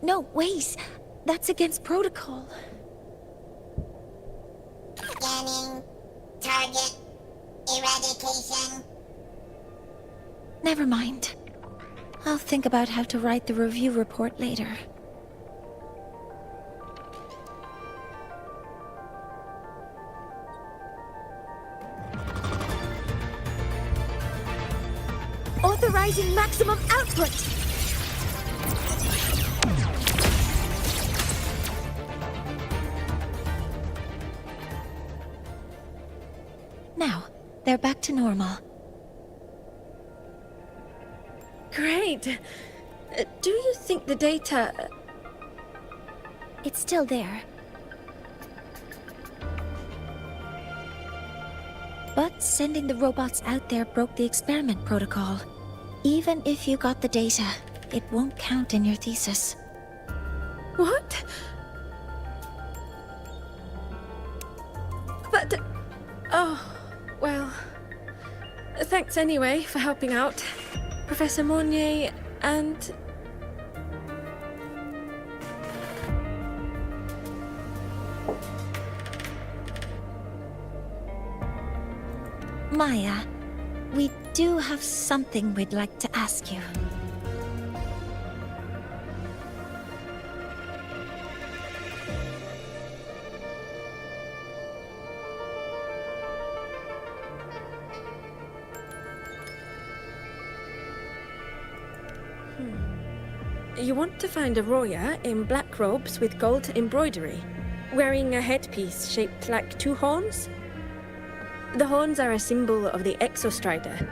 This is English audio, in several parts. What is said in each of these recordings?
No, wait. That's against protocol. Scanning. Target. Eradication. Never mind. I'll think about how to write the review report later. Authorizing maximum output! Now, they're back to normal. Great. Do you think the data... It's still there. But sending the robots out there broke the experiment protocol. Even if you got the data, it won't count in your thesis. What? But... Oh, well... Thanks anyway for helping out, Professor Mornye, and... Maya, we do have something we'd like to ask you. You want to find a Roya in black robes with gold embroidery, wearing a headpiece shaped like two horns? The horns are a symbol of the Exostrider.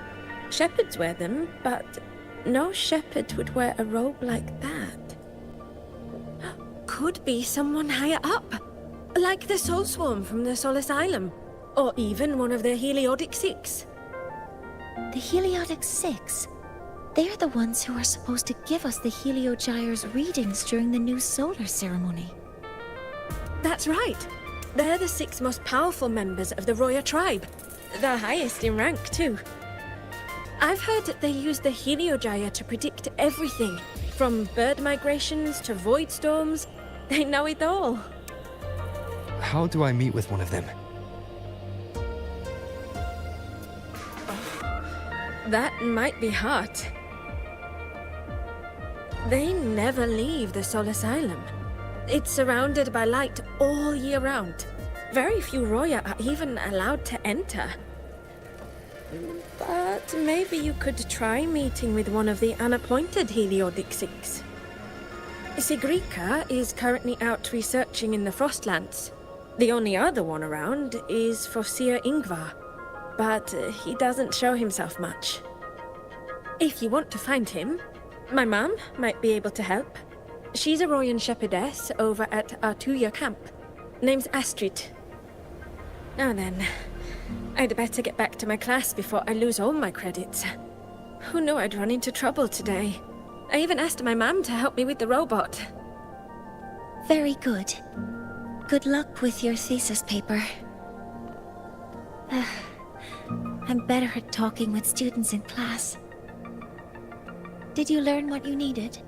Shepherds wear them, but no shepherd would wear a robe like that. Could be someone higher up, like the Soul Swarm from the Sol Asylum, or even one of the Heliodic Six. The Heliodic Six? They're the ones who are supposed to give us the Heliogyre's readings during the new solar ceremony. That's right. They're the 6 most powerful members of the Roya tribe. The highest in rank, too. I've heard that they use the Heliogyre to predict everything, from bird migrations to void storms. They know it all. How do I meet with one of them? That might be hard. They never leave the Sol Asylum. It's surrounded by light all year round. Very few Roya are even allowed to enter. But maybe you could try meeting with one of the unappointed Heliodic Six. Sigrika is currently out researching in the Frostlands. The only other one around is Fosir Ingvar, but he doesn't show himself much. If you want to find him, my mum might be able to help. She's a Royan shepherdess over at Artuya camp. Name's Astrid. Now then, I'd better get back to my class before I lose all my credits. Who knew I'd run into trouble today? I even asked my mum to help me with the robot. Very good. Good luck with your thesis paper. I'm better at talking with students in class. Did you learn what you needed?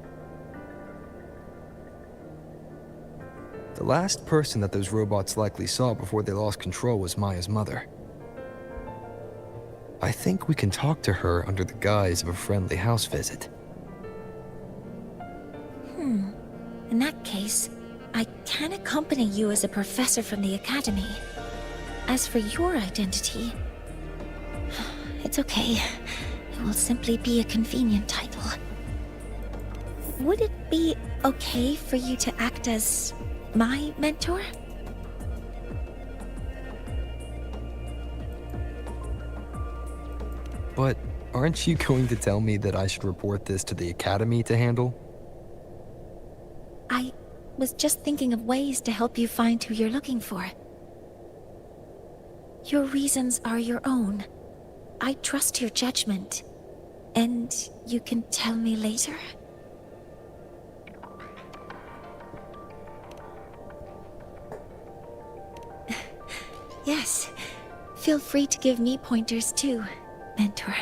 The last person that those robots likely saw before they lost control was Maya's mother. I think we can talk to her under the guise of a friendly house visit. In that case, I can accompany you as a professor from the academy. As for your identity, it's okay. It will simply be a convenient title. Would it be okay for you to act as my mentor? But aren't you going to tell me that I should report this to the academy to handle? I was just thinking of ways to help you find who you're looking for. Your reasons are your own. I trust your judgment. And you can tell me later? Yes. Feel free to give me pointers too, mentor.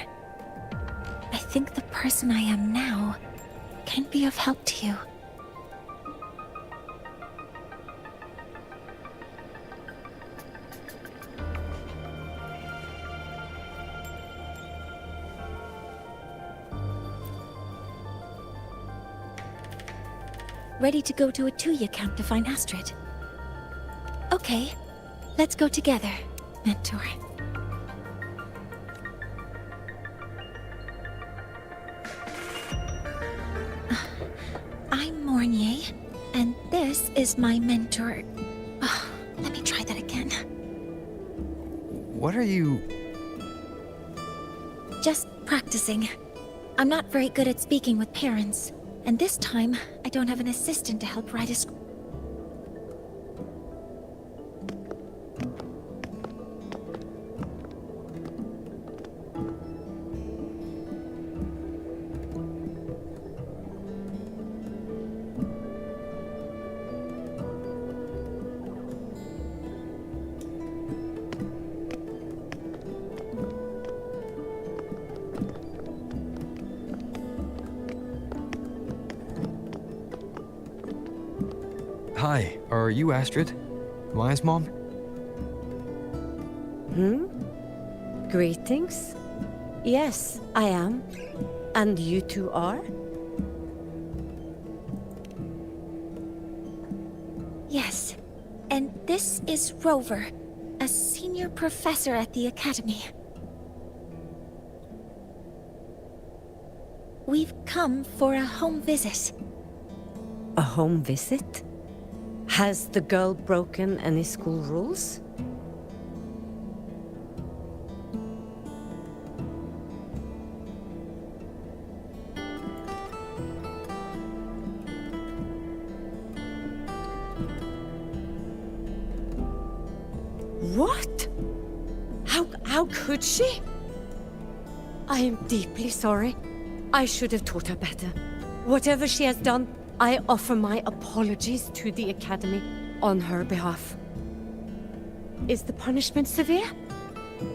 I think the person I am now can be of help to you. ready to go to a Tuya camp to find Astrid. Okay, let's go together, Mentor. I'm Mornye, and this is my mentor. Let me try that again. What are you... Just practicing. I'm not very good at speaking with parents, and this time I don't have an assistant to help write a script. Hi, are you Astrid? Maya's mom? Greetings. Yes, I am. And you two are? Yes, and this is Rover, a senior professor at the Academy. We've come for a home visit. A home visit? Has the girl broken any school rules? What? How could she? I am deeply sorry. I should have taught her better. Whatever she has done, I offer my apologies to the Academy on her behalf. Is the punishment severe?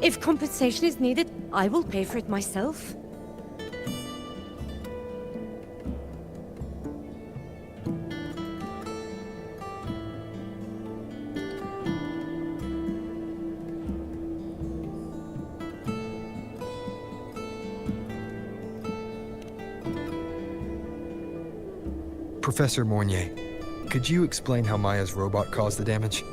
If compensation is needed, I will pay for it myself. Professor Mornye, could you explain how Maya's robot caused the damage?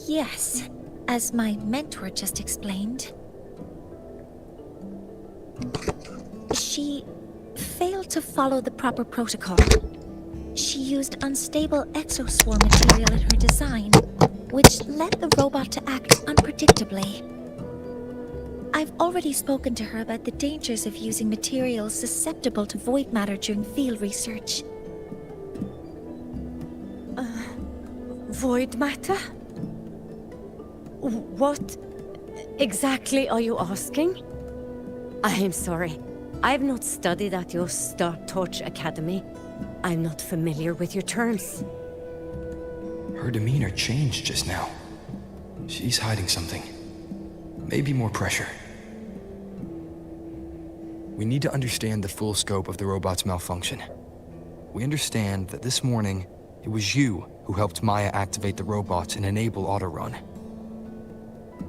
Yes, as my mentor just explained. She failed to follow the proper protocol. She used unstable exoswarm material in her design, which led the robot to act unpredictably. I've already spoken to her about the dangers of using materials susceptible to void matter during field research. Void matter? What exactly are you asking? I am sorry. I have not studied at your Star Torch Academy. I'm not familiar with your terms. Her demeanor changed just now. She's hiding something. Maybe more pressure. We need to understand the full scope of the robot's malfunction. We understand that this morning, it was you who helped Maya activate the robots and enable auto-run.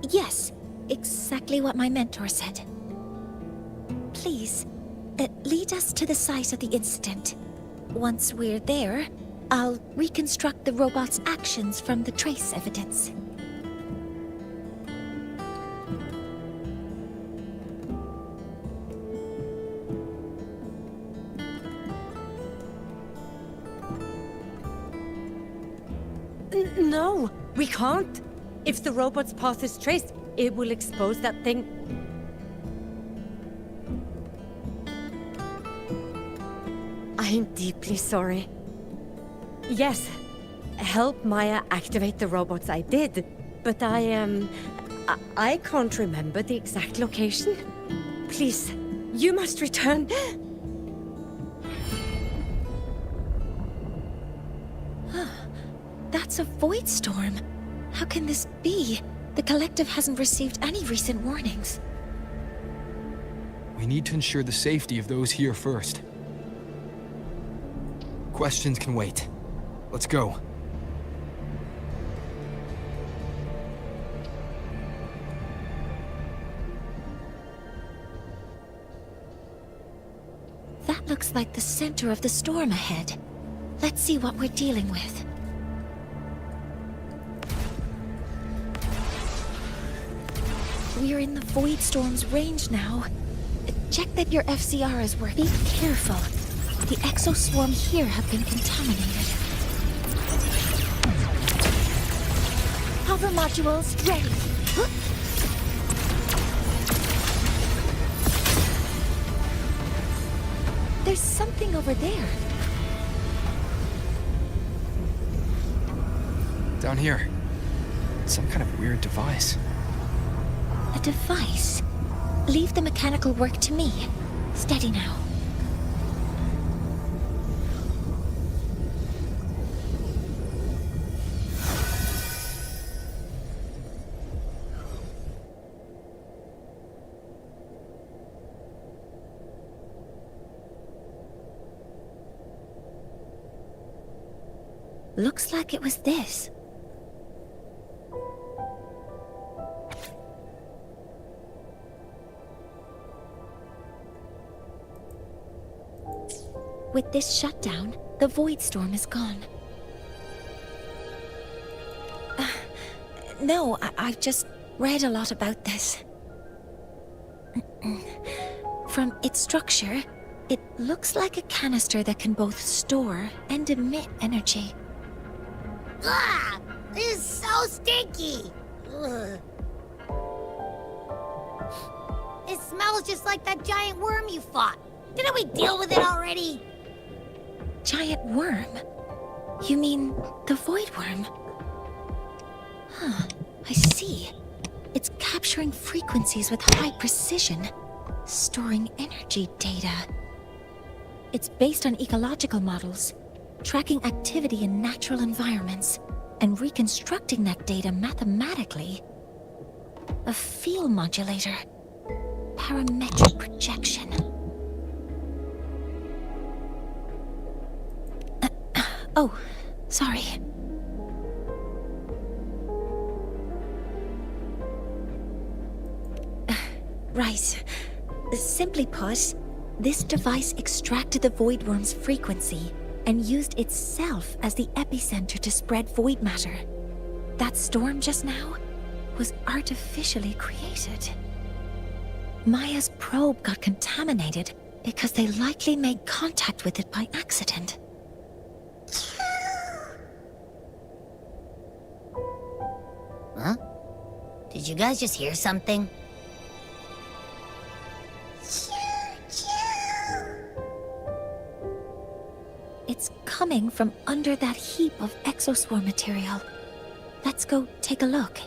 Yes, exactly what my mentor said. Please, lead us to the site of the incident. Once we're there, I'll reconstruct the robot's actions from the trace evidence. No, we can't. If the robot's path is traced, it will expose that thing. I am deeply sorry. Yes, help Maya activate the robots I did, but I can't remember the exact location. Please, you must return. That's a void storm. How can this be? The collective hasn't received any recent warnings. We need to ensure the safety of those here first. Questions can wait. Let's go. That looks like the center of the storm ahead. Let's see what we're dealing with. We're in the Void Storm's range now. Check that your FCR is working. Be careful. The exoswarm here have been contaminated. Hover modules ready. There's something over there. Down here. Some kind of weird device. A device? Leave the mechanical work to me. Steady now. Looks like it was this. With this shutdown, the Void Storm is gone. No, I've just read a lot about this. From its structure, it looks like a canister that can both store and emit energy. Ah! This is so stinky! Ugh. It smells just like that giant worm you fought. Didn't we deal with it already? Giant worm? You mean the Void Worm? Huh, I see. It's capturing frequencies with high precision, storing energy data. It's based on ecological models, tracking activity in natural environments, and reconstructing that data mathematically. A field modulator. Parametric projection. Oh, sorry. Right. Simply put, this device extracted the Void Worm's frequency and used itself as the epicenter to spread void matter. That storm just now was artificially created. Maya's probe got contaminated because they likely made contact with it by accident. Huh? Did you guys just hear something? It's coming from under that heap of exoswarm material. Let's go take a look.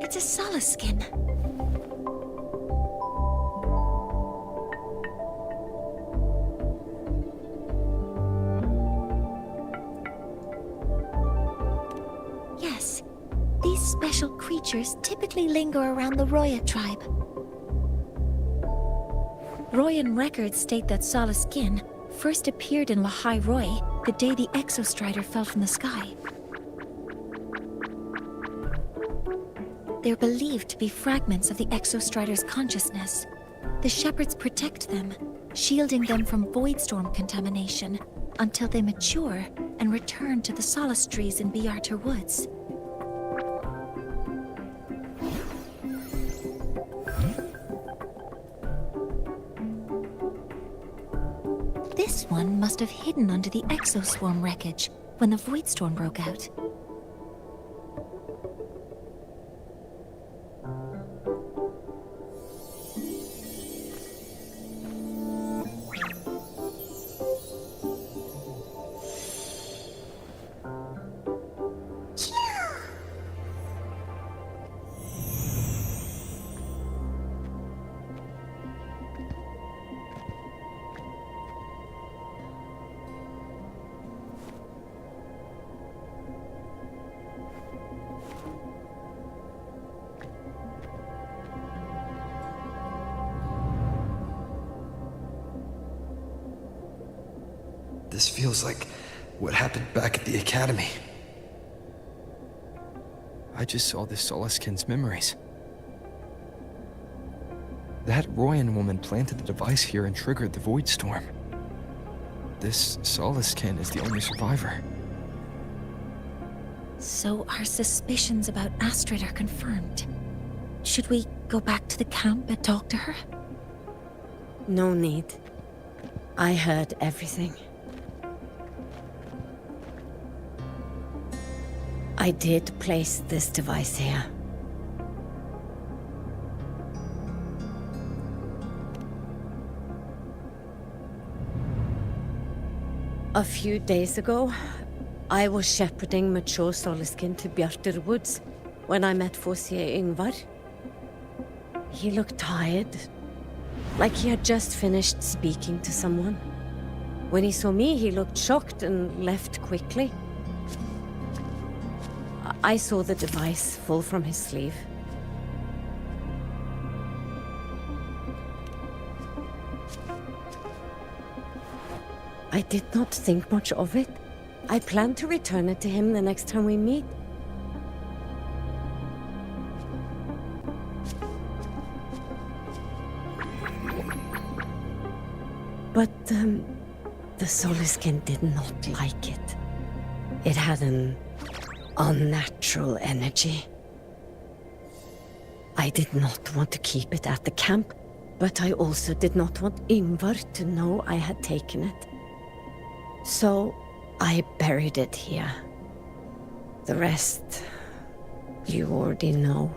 It's a Solace skin. Yes, these special creatures typically linger around the Roya tribe. Royan records state that Solace skin first appeared in Lahai Roy the day the Exostrider fell from the sky. They're believed to be fragments of the Exostrider's consciousness. The shepherds protect them, shielding them from void storm contamination until they mature and return to the Solace trees in Biarter Woods. This one must have hidden under the exoswarm wreckage when the void storm broke out. This feels like what happened back at the academy. I just saw this Soliskin's memories. That Royan woman planted the device here and triggered the Void Storm. This Soliskin is the only survivor. So our suspicions about Astrid are confirmed. Should we go back to the camp and talk to her? No need. I heard everything. I did place this device here. A few days ago, I was shepherding mature Soliskin to Bjartur Woods when I met Forsier Ingvar. He looked tired, like he had just finished speaking to someone. When he saw me, he looked shocked and left quickly. I saw the device fall from his sleeve. I did not think much of it. I plan to return it to him the next time we meet. But, the Soliskin did not like it. It had an unnatural energy. I did not want to keep it at the camp, but I also did not want Ingvar to know I had taken it. So, I buried it here. The rest, you already know.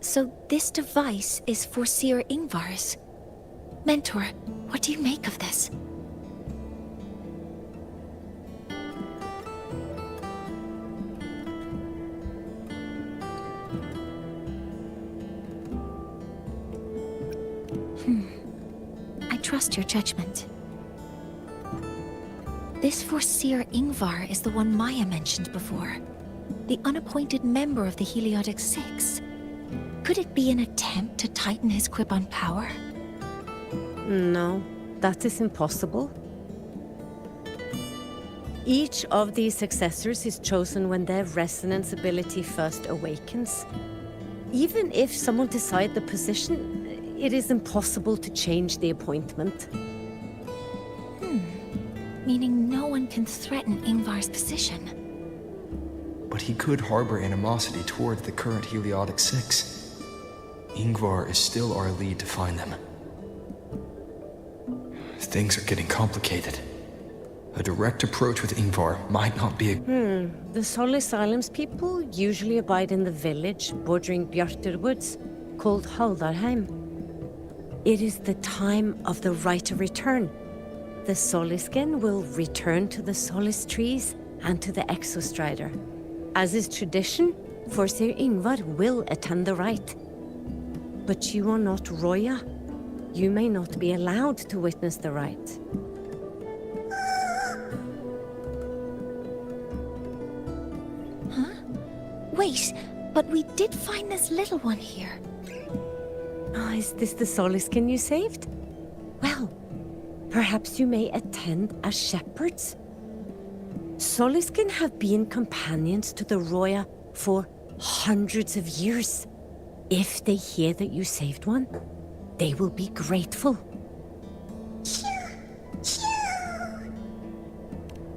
So this device is Forsier Ingvar's. Mentor, what do you make of this? I trust your judgment. This Forsier Ingvar is the one Maya mentioned before. The unappointed member of the Heliotic Six. Could it be an attempt to tighten his grip on power? No, that is impossible. Each of these successors is chosen when their resonance ability first awakens. Even if someone decides the position, it is impossible to change the appointment. Meaning no one can threaten Ingvar's position. But he could harbor animosity toward the current Heliotic Six. Ingvar is still our lead to find them. Things are getting complicated. A direct approach with Ingvar might not be a... The Solis Islands people usually abide in the village bordering Bjartur Woods, called Haldarheim. It is the time of the right of return. The Soliskin will return to the Solis trees and to the Exostrider. As is tradition, Forsier Ingvar will attend the rite. But you are not Roya. You may not be allowed to witness the rite. Wait, but we did find this little one here. Is this the Soliskin you saved? Well, perhaps you may attend as shepherds. Soliskin have been companions to the Roya for hundreds of years. If they hear that you saved one, they will be grateful.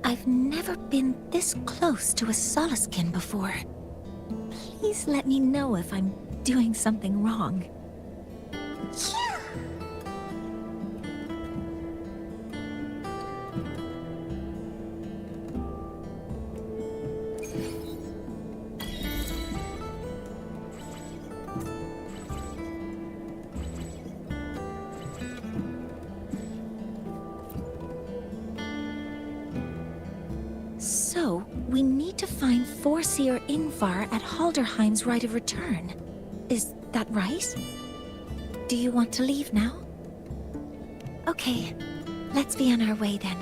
I've never been this close to a Soliskin before. Please let me know if I'm doing something wrong. So, we need to find Forsier Ingvar at Halderheim's Rite of Return. Is that right? Do you want to leave now? Okay, let's be on our way then.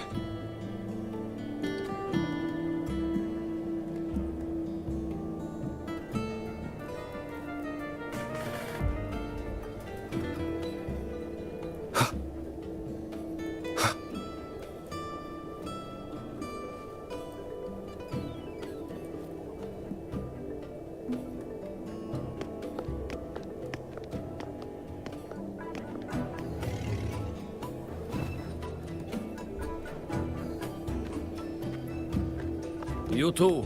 You too.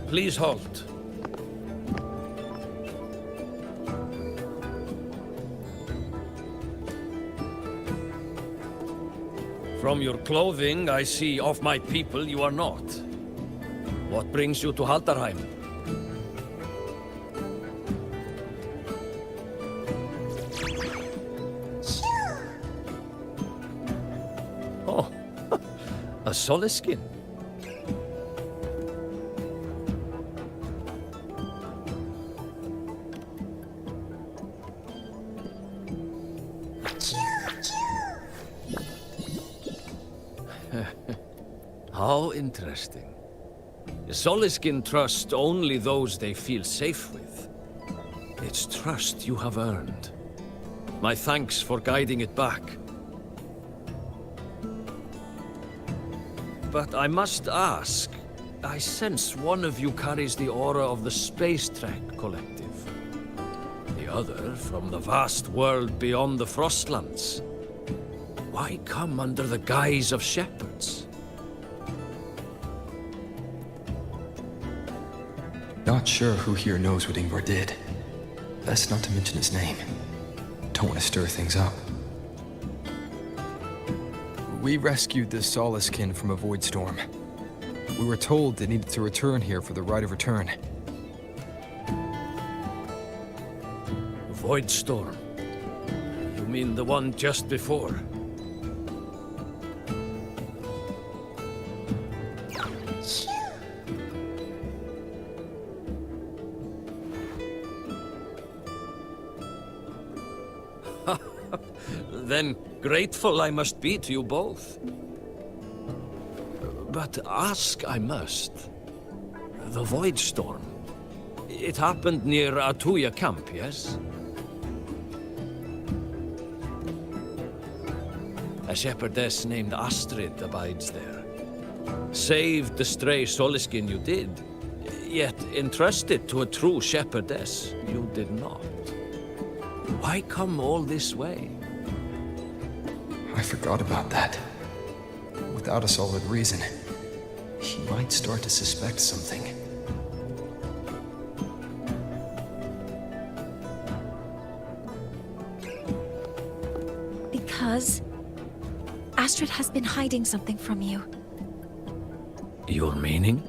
Please halt. From your clothing, I see of my people you are not. What brings you to Haldarheim? Oh, a Soliskin. How interesting. The Soliskin trust only those they feel safe with. It's trust you have earned. My thanks for guiding it back. But I must ask, I sense one of you carries the aura of the Space Trek Collective. The other from the vast world beyond the Frostlands. Why come under the guise of shepherds? Not sure who here knows what Ingvar did. Best not to mention his name. Don't want to stir things up. We rescued the Soliskin from a void storm. We were told they needed to return here for the Rite of Return. Void storm. You mean the one just before? Then grateful I must be to you both. But ask I must. The Void Storm. It happened near Atuya camp, yes? A shepherdess named Astrid abides there. Saved the stray Soliskin you did, yet entrusted to a true shepherdess you did not. Why come all this way? I forgot about that. Without a solid reason, he might start to suspect something. Because Astrid has been hiding something from you. Your meaning?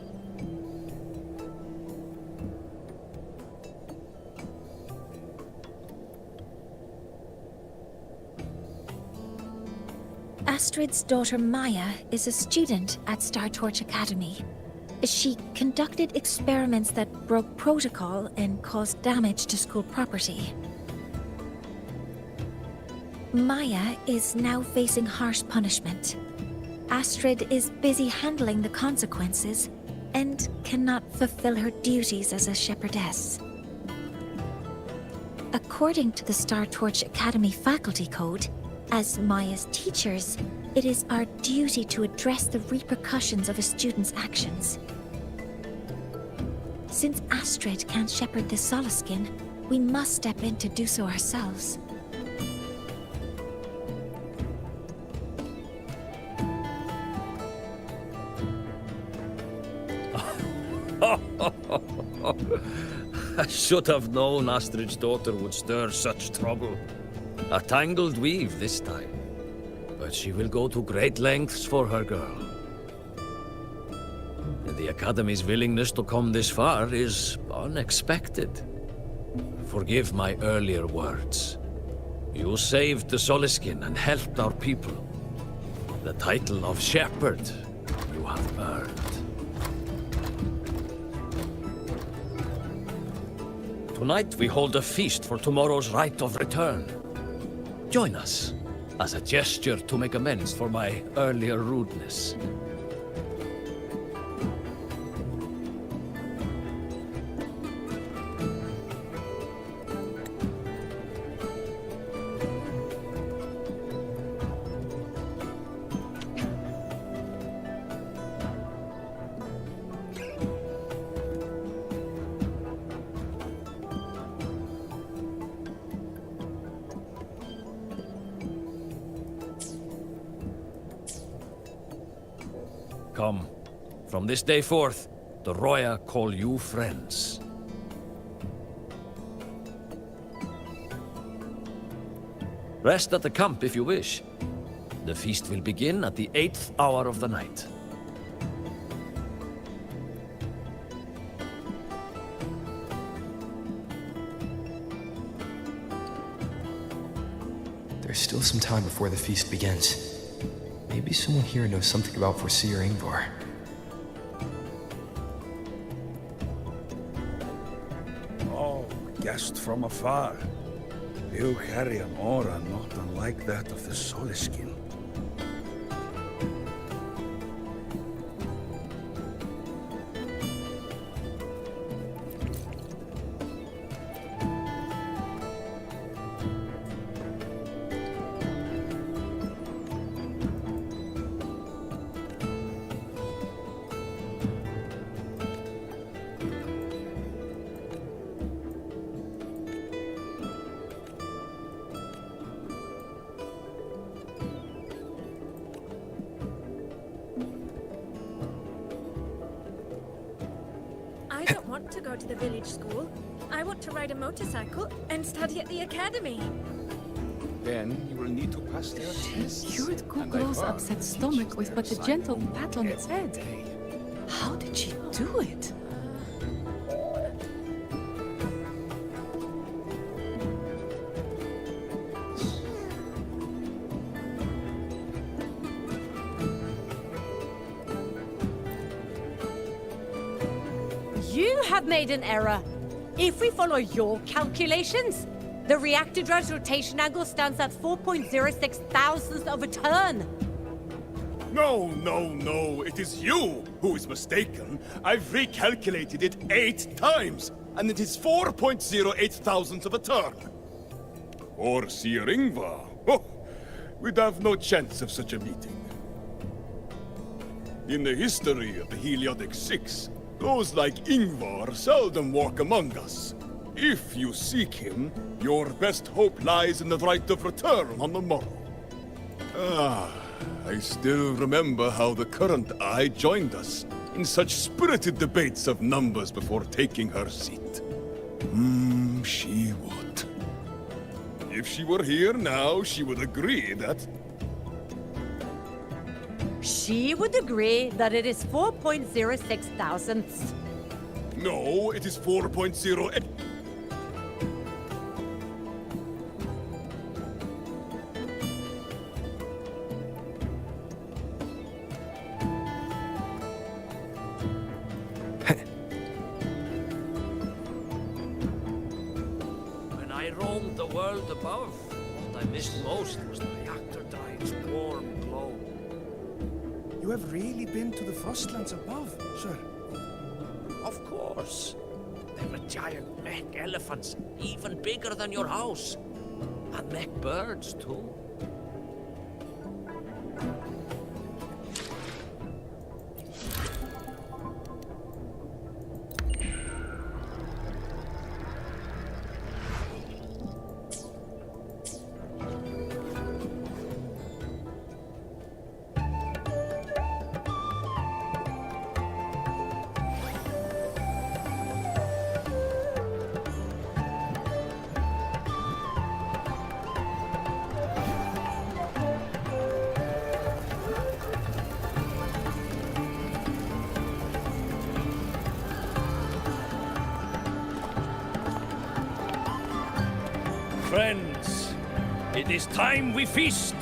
Astrid's daughter Maya is a student at Star Torch Academy. She conducted experiments that broke protocol and caused damage to school property. Maya is now facing harsh punishment. Astrid is busy handling the consequences and cannot fulfill her duties as a shepherdess. According to the Star Torch Academy faculty code, as Maya's teachers, it is our duty to address the repercussions of a student's actions. Since Astrid can't shepherd the Soliskin, we must step in to do so ourselves. I should have known Astrid's daughter would stir such trouble. A tangled weave this time. But she will go to great lengths for her girl. And the Academy's willingness to come this far is unexpected. Forgive my earlier words. You saved the Soliskin and helped our people. The title of Shepherd you have earned. Tonight we hold a feast for tomorrow's Rite of Return. Join us, as a gesture to make amends for my earlier rudeness. Come, from this day forth, the Roya call you friends. Rest at the camp if you wish. The feast will begin at the 8th hour of the night. There's still some time before the feast begins. Maybe someone here knows something about Foreseer Ingvar. Oh, guest from afar. You carry an aura not unlike that of the Soliskin. I don't want to go to the village school. I want to ride a motorcycle and study at the academy. Then you will need to pass their tests. Cured Kuklo's upset stomach with but a gentle pat on its head. How did she do it? You have made an error. If we follow your calculations, the reactor drive's rotation angle stands at 4.06 thousandths of a turn. No, it is you who is mistaken. I've recalculated it 8 times, and it is 4.08 thousandths of a turn. Or Sir Ingvar. Oh, we'd have no chance of such a meeting. In the history of the Heliodic Six, those like Ingvar seldom walk among us. If you seek him, your best hope lies in the right of return on the morrow. I still remember how the current eye joined us in such spirited debates of numbers before taking her seat. She would. If she were here now, she would agree that... She would agree that it is 4.06 thousandths. No, it is 4.08... When I roamed the world above, what I missed most was the reactor drive's warm glow. You have really been to the Frostlands above, sir? Of course. There were giant mech elephants, even bigger than your house. And mech birds, too. Friends, it is time we feast.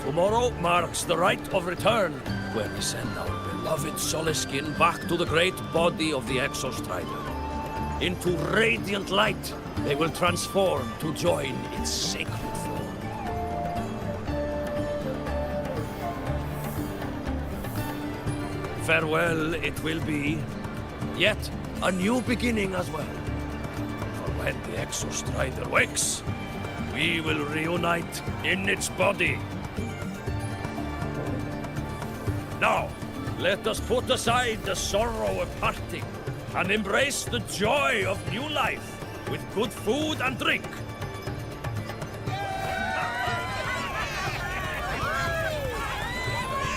Tomorrow marks the rite of return, where we send our beloved Soliskin back to the great body of the Exostrider. Into radiant light, they will transform to join its sacred form. Farewell it will be, yet a new beginning as well. When the Exostrider wakes, we will reunite in its body. Now, let us put aside the sorrow of parting and embrace the joy of new life with good food and drink.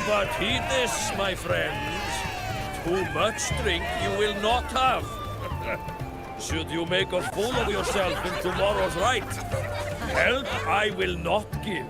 But heed this, my friends. Too much drink you will not have. Should you make a fool of yourself in tomorrow's rite, help I will not give.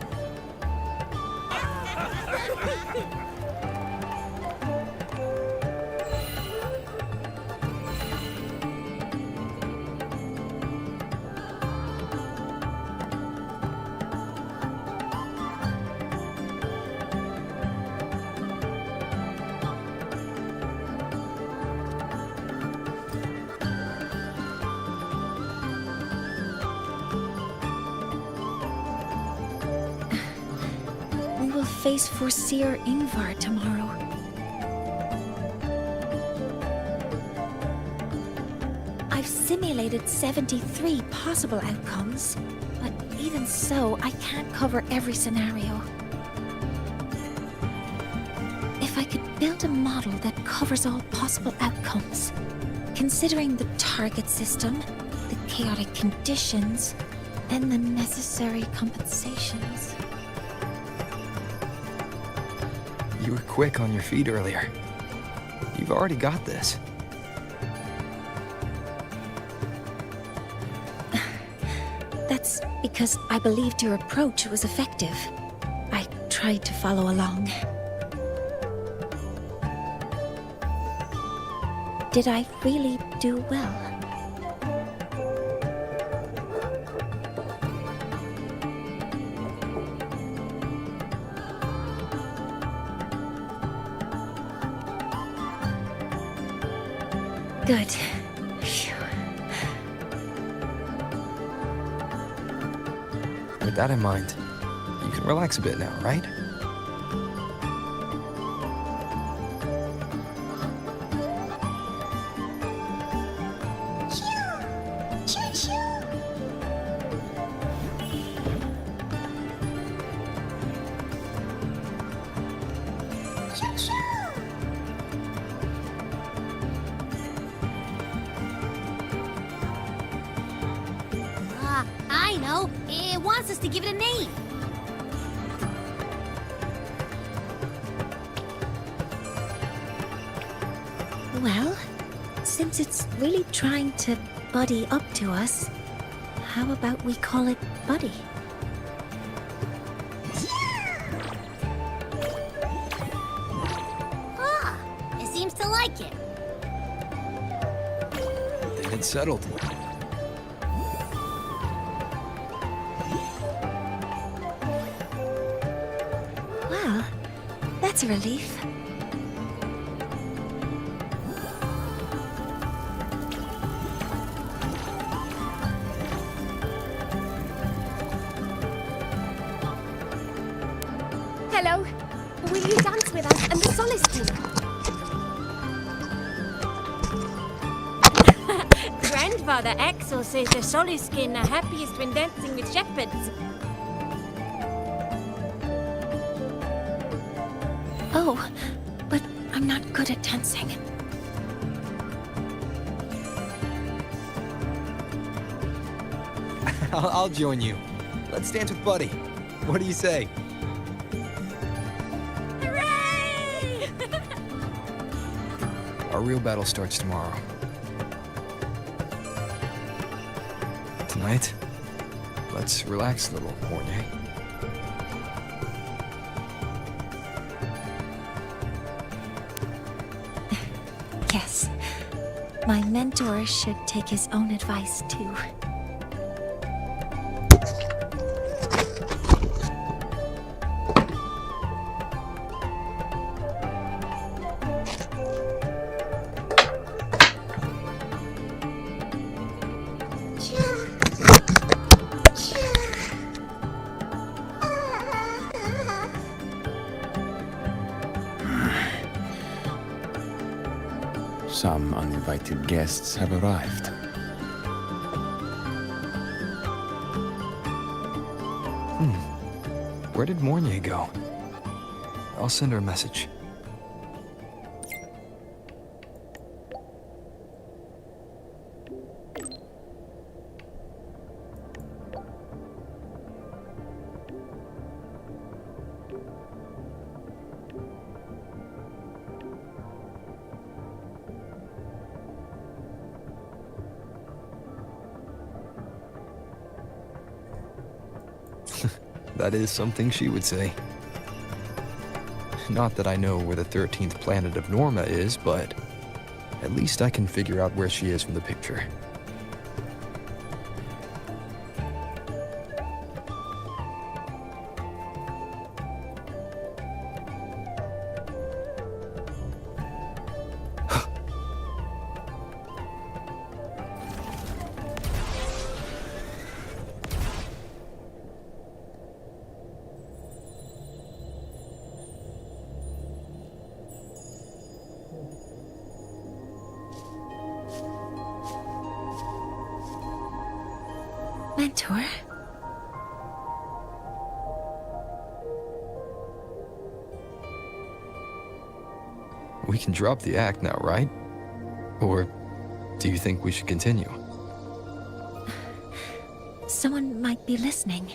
We will face Foreseer Ingvar tomorrow. I've simulated 73 possible outcomes, but even so, I can't cover every scenario. If I could build a model that covers all possible outcomes, considering the target system, the chaotic conditions, and the necessary compensations. You were quick on your feet earlier. You've already got this. That's because I believed your approach was effective. I tried to follow along. Did I really do well? Good. Phew. With that in mind, you can relax a bit now, right? I know. It wants us to give it a name. Well, since it's really trying to buddy up to us, how about we call it Buddy? Ah, it seems to like it. Then it's settled. Well, that's a relief. Hello. Will you dance with us and the Solace team? Grandfather Axel says the Soliskin are happiest when dancing with shepherds. Oh, but I'm not good at dancing. I'll join you. Let's dance with Buddy. What do you say? Hooray! Our real battle starts tomorrow. Tonight, let's relax a little, Mornye. Yes. My mentor should take his own advice, too. Some uninvited guests have arrived. Where did Mornye go? I'll send her a message. That is something she would say. Not that I know where the 13th planet of Norma is, but at least I can figure out where she is from the picture. Mentor? We can drop the act now, right? Or do you think we should continue? Someone might be listening.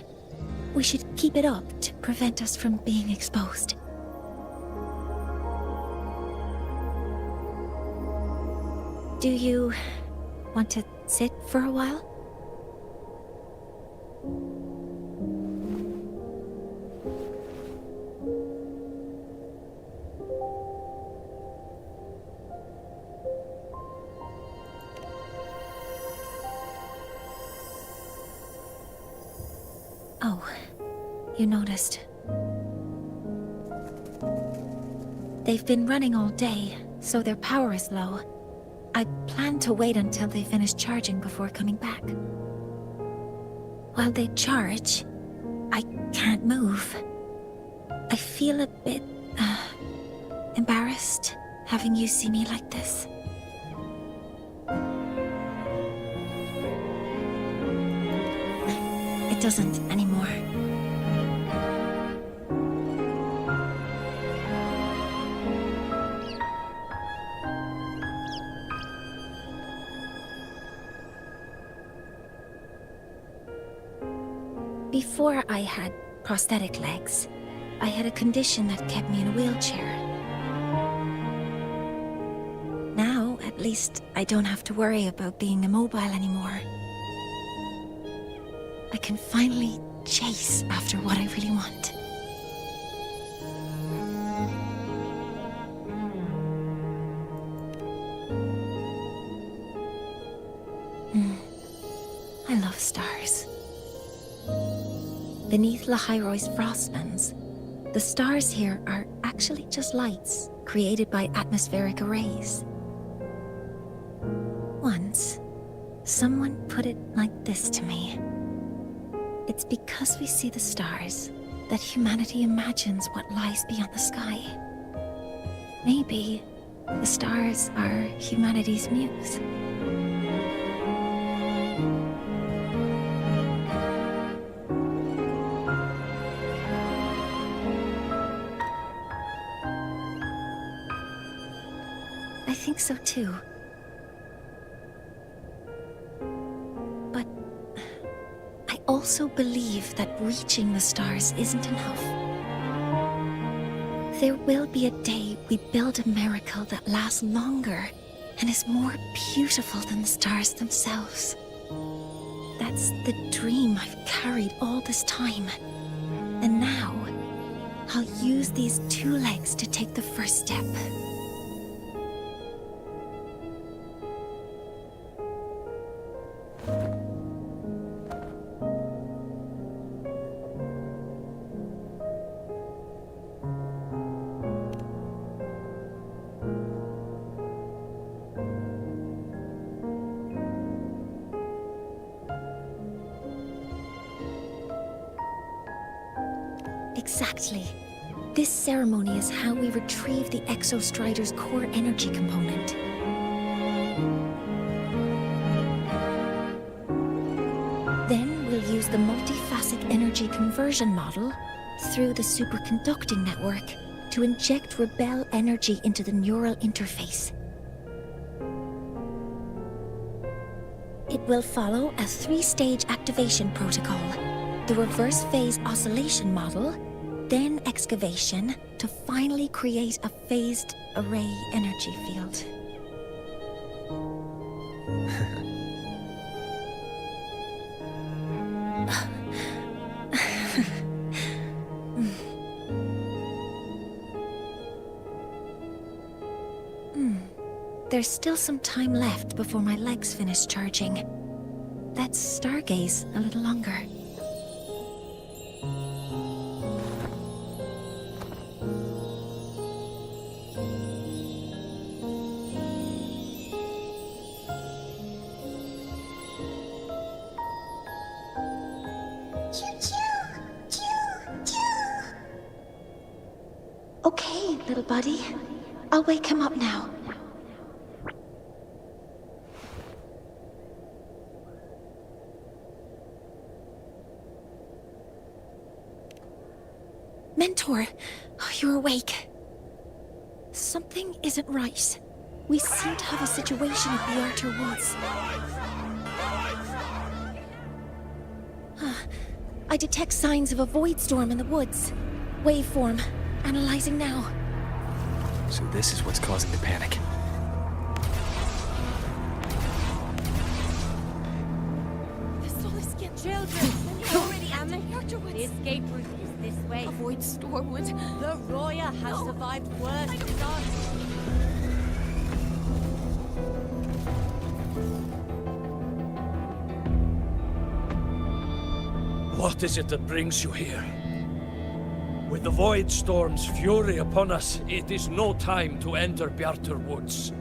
We should keep it up to prevent us from being exposed. Do you want to sit for a while? Oh, you noticed. They've been running all day, so their power is low. I plan to wait until they finish charging before coming back. While they charge, I can't move. I feel a bit, embarrassed having you see me like this. It doesn't anymore. Before I had prosthetic legs, I had a condition that kept me in a wheelchair. Now, at least, I don't have to worry about being immobile anymore. I can finally chase after what I really want. I love stars. Beneath Lahairoy's frostlands, the stars here are actually just lights created by atmospheric arrays. Once, someone put it like this to me. It's because we see the stars that humanity imagines what lies beyond the sky. Maybe the stars are humanity's muse. I think so too. But I also believe that reaching the stars isn't enough. There will be a day we build a miracle that lasts longer and is more beautiful than the stars themselves. That's the dream I've carried all this time. And now, I'll use these 2 legs to take the first step. Exactly. This ceremony is how we retrieve the Exostrider's core energy component. Then we'll use the multiphasic energy conversion model through the superconducting network to inject rebel energy into the neural interface. It will follow a 3-stage activation protocol. The reverse phase oscillation model, then excavation to finally create a phased array energy field. There's still some time left before my legs finish charging. Let's stargaze a little longer. Okay, little buddy. I'll wake him up now. Mentor, you're awake. Something isn't right. We seem to have a situation at the Archer Woods. I detect signs of a void storm in the woods. Waveform. Analyzing now. So this is what's causing the panic. The Soliskin children! Already at the Archer Woods. The escape route is this way. Avoid Stormwood. The Roya has survived worse disasters. What is it that brings you here? With the Void Storm's fury upon us, it is no time to enter Bjartur Woods.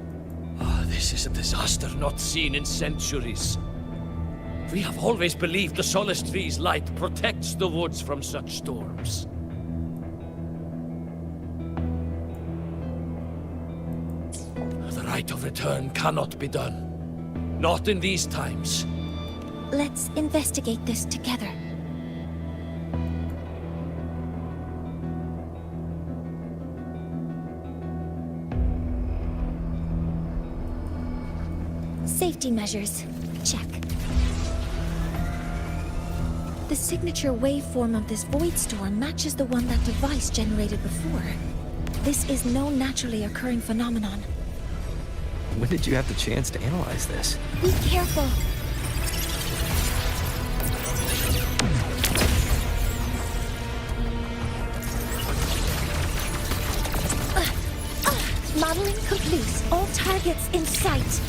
This is a disaster not seen in centuries. We have always believed the Solace Tree's light protects the woods from such storms. The right of return cannot be done. Not in these times. Let's investigate this together. Safety measures. Check. The signature waveform of this void storm matches the one that device generated before. This is no naturally occurring phenomenon. When did you have the chance to analyze this? Be careful. Modeling complete. All targets in sight.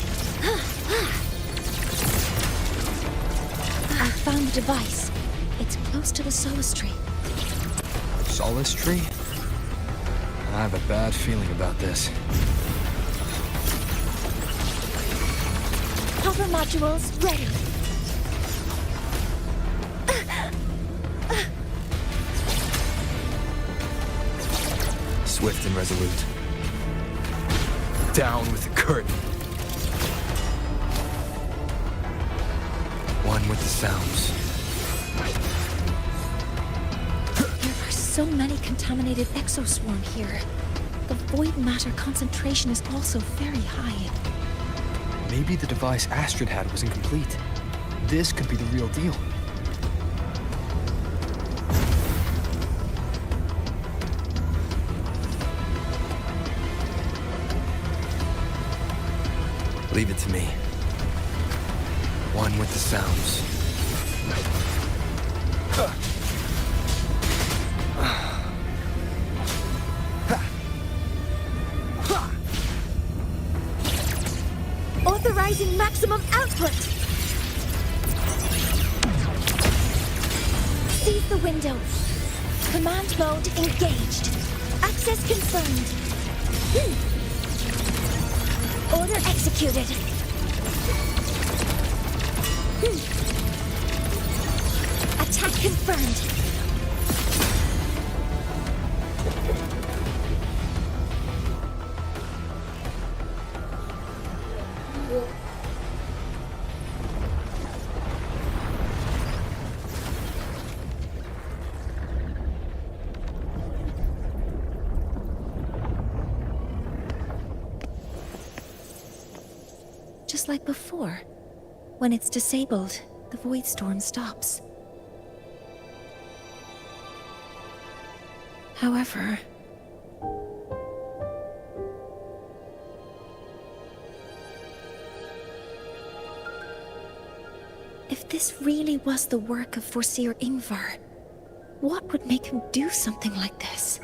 I found the device. It's close to the Solace Tree. Solace Tree? I have a bad feeling about this. Cover modules ready. Swift and resolute. Down with the curtain. One with the sounds. There are so many contaminated exoswarm here. The void matter concentration is also very high. Maybe the device Astrid had was incomplete. This could be the real deal. Leave it to me. One with the sounds. Authorizing maximum output! Seize the window. Command mode engaged. Access confirmed. Order executed. Attack confirmed. Just like before. When it's disabled, the void storm stops. However... if this really was the work of Foreseer Ingvar, what would make him do something like this?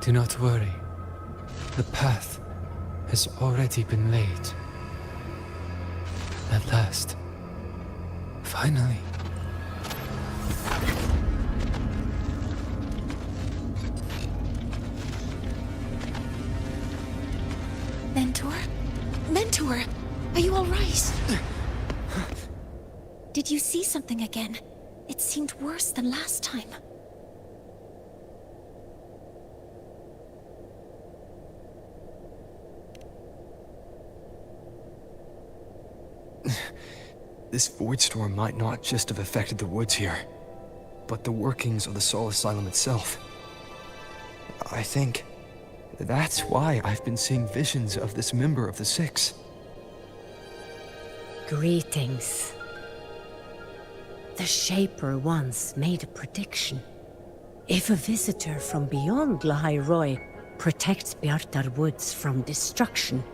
Do not worry. The path has already been laid. At last. Finally. Mentor? Mentor! Are you alright? Did you see something again? It seemed worse than last time. This void storm might not just have affected the woods here, but the workings of the Soul Asylum itself. I think that's why I've been seeing visions of this member of the Six. Greetings. The Shaper once made a prediction. If a visitor from beyond Lahai protects Bjartar Woods from destruction,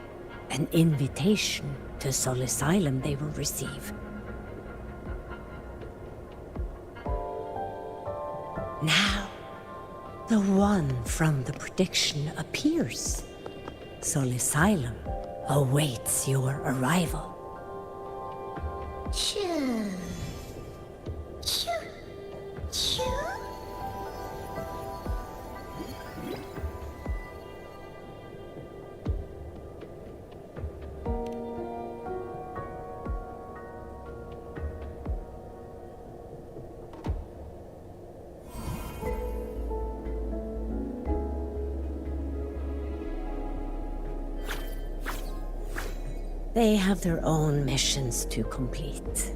an invitation to Soul Asylum they will receive. Now, the one from the prediction appears. Soul Asylum awaits your arrival. Choo. Choo. Choo. They have their own missions to complete.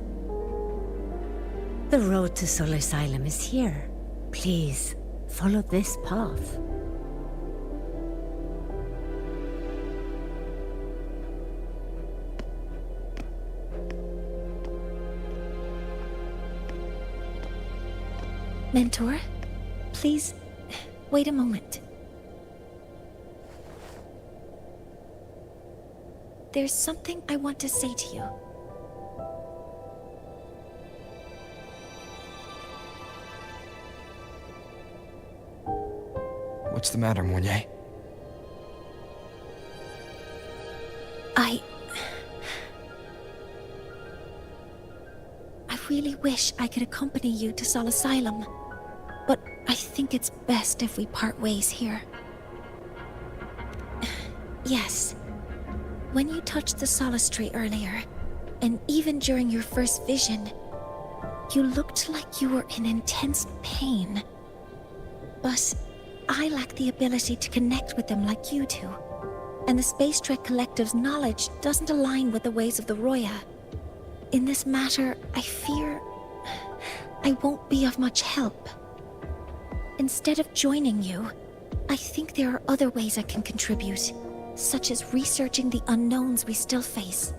The road to Soul Asylum is here. Please, follow this path. Mentor, please, wait a moment. There's something I want to say to you. What's the matter, Mornye? I really wish I could accompany you to Soul Asylum, but I think it's best if we part ways here. Yes. When you touched the Solace Tree earlier, and even during your first vision, you looked like you were in intense pain. But I lack the ability to connect with them like you do, and the Space Trek Collective's knowledge doesn't align with the ways of the Roya. In this matter, I fear I won't be of much help. Instead of joining you, I think there are other ways I can contribute, such as researching the unknowns we still face.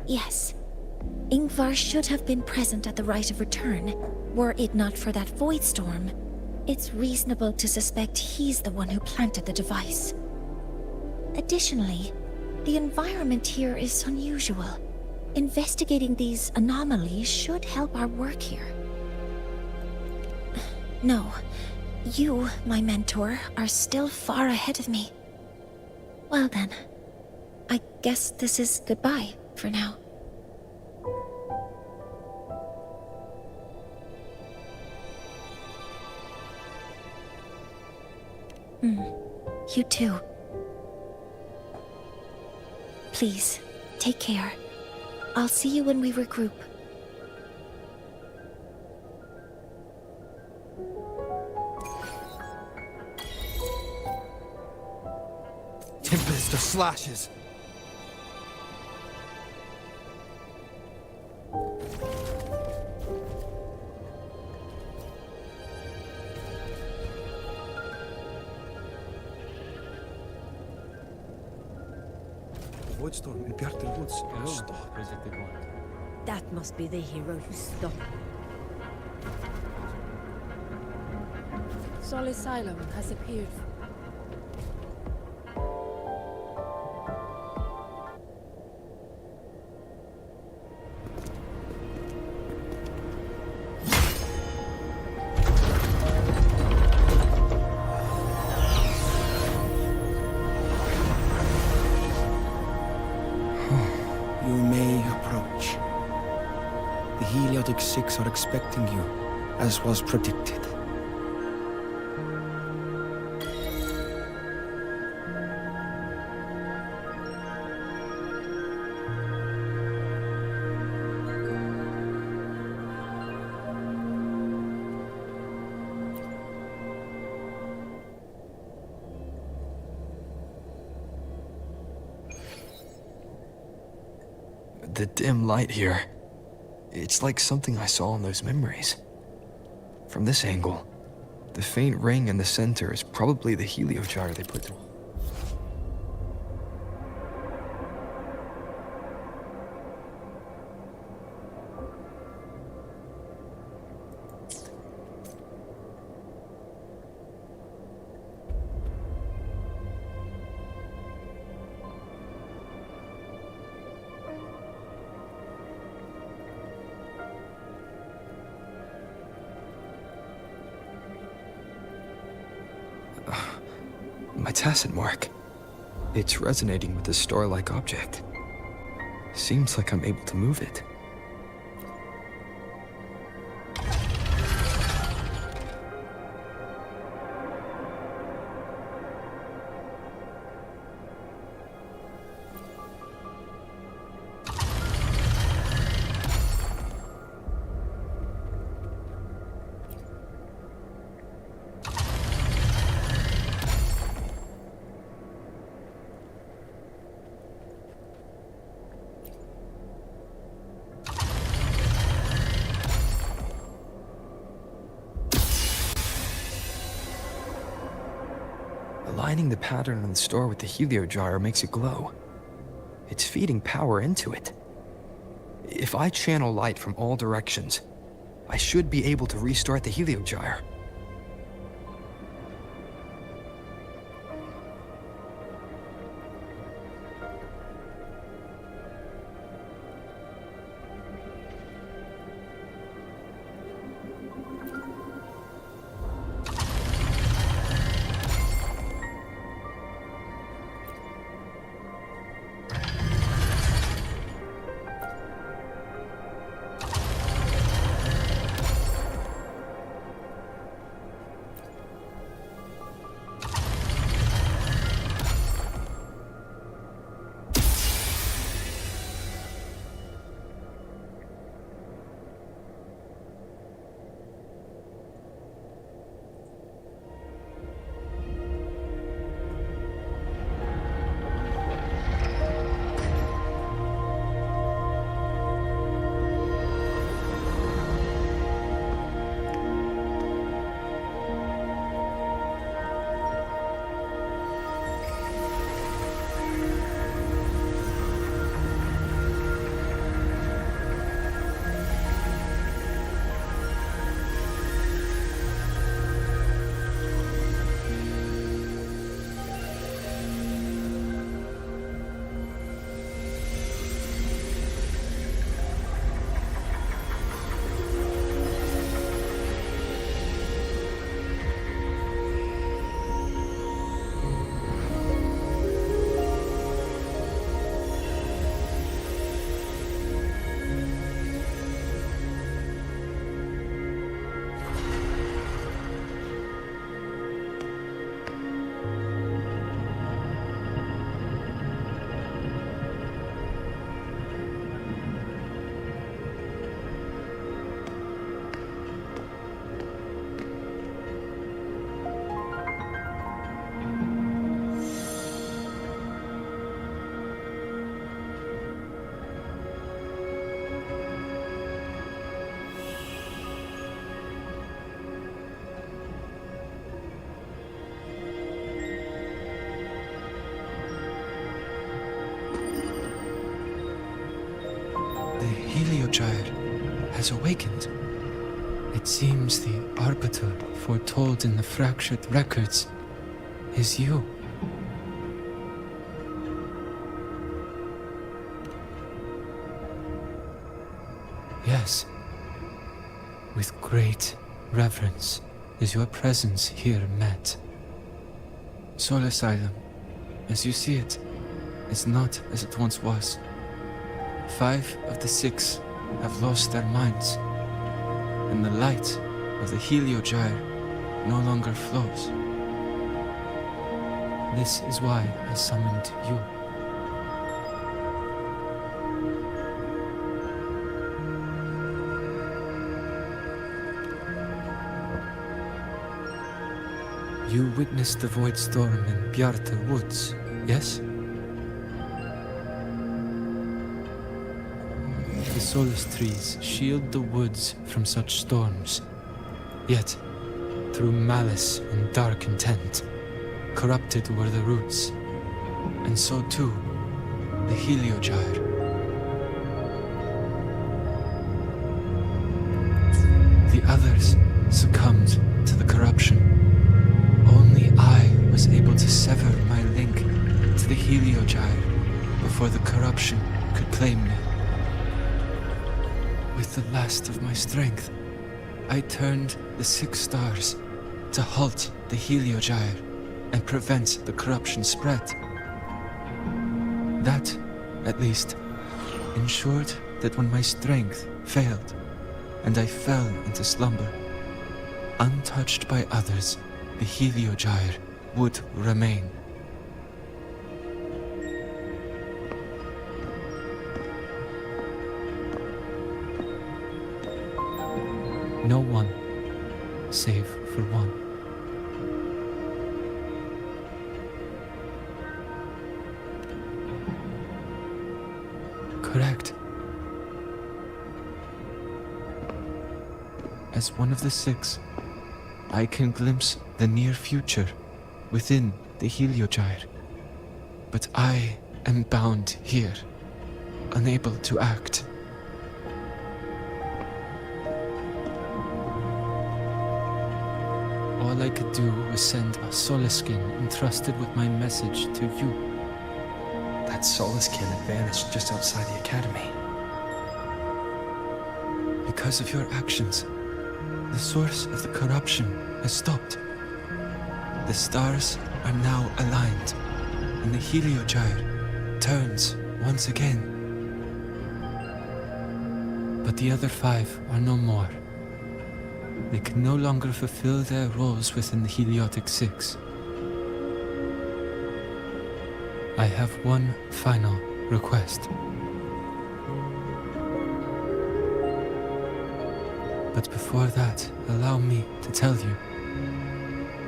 Yes, Ingvar should have been present at the rite of return, were it not for that void storm. It's reasonable to suspect he's the one who planted the device. Additionally, the environment here is unusual. Investigating these anomalies should help our work here. No, you, my mentor, are still far ahead of me. Well then, I guess this is goodbye for now. You too. Please, take care. I'll see you when we regroup. Tempest of slashes. Voidstorm in Bjartar Woods. Stop. That must be the hero who stopped. Soul Asylum has appeared. Heliodic 6 are expecting you, as was predicted. The dim light here. It's like something I saw in those memories. From this angle, the faint ring in the center is probably the heliogyre they put through. My tacit mark. It's resonating with this star-like object. Seems like I'm able to move it. Aligning the pattern on the star with the heliogyre makes it glow. It's feeding power into it. If I channel light from all directions, I should be able to restart the heliogyre. The heliogyre has awakened. It seems the arbiter foretold in the fractured records is you. Yes. With great reverence is your presence here met. Soul Asylum, as you see it, is not as it once was. 5 of the 6 have lost their minds, and the light of the Heliogyre no longer flows. This is why I summoned you. You witnessed the void storm in Bjarta Woods, yes? The solace trees shield the woods from such storms. Yet, through malice and dark intent, corrupted were the roots, and so too the Heliogyre. The others succumbed to the corruption. Only I was able to sever my link to the Heliogyre before the corruption could claim me. With the last of my strength, I turned the 6 stars to halt the Heliogyre and prevent the corruption spread. That, at least, ensured that when my strength failed and I fell into slumber, untouched by others, the Heliogyre would remain. No one, save for one. Correct. As one of the 6, I can glimpse the near future within the Heliogyre. But I am bound here, unable to act. All I could do was send a Soliskin entrusted with my message to you. That Soliskin had vanished just outside the academy. Because of your actions, the source of the corruption has stopped. The stars are now aligned, and the Heliogyre turns once again. But the other 5 are no more. They can no longer fulfill their roles within the Heliotic 6. I have one final request. But before that, allow me to tell you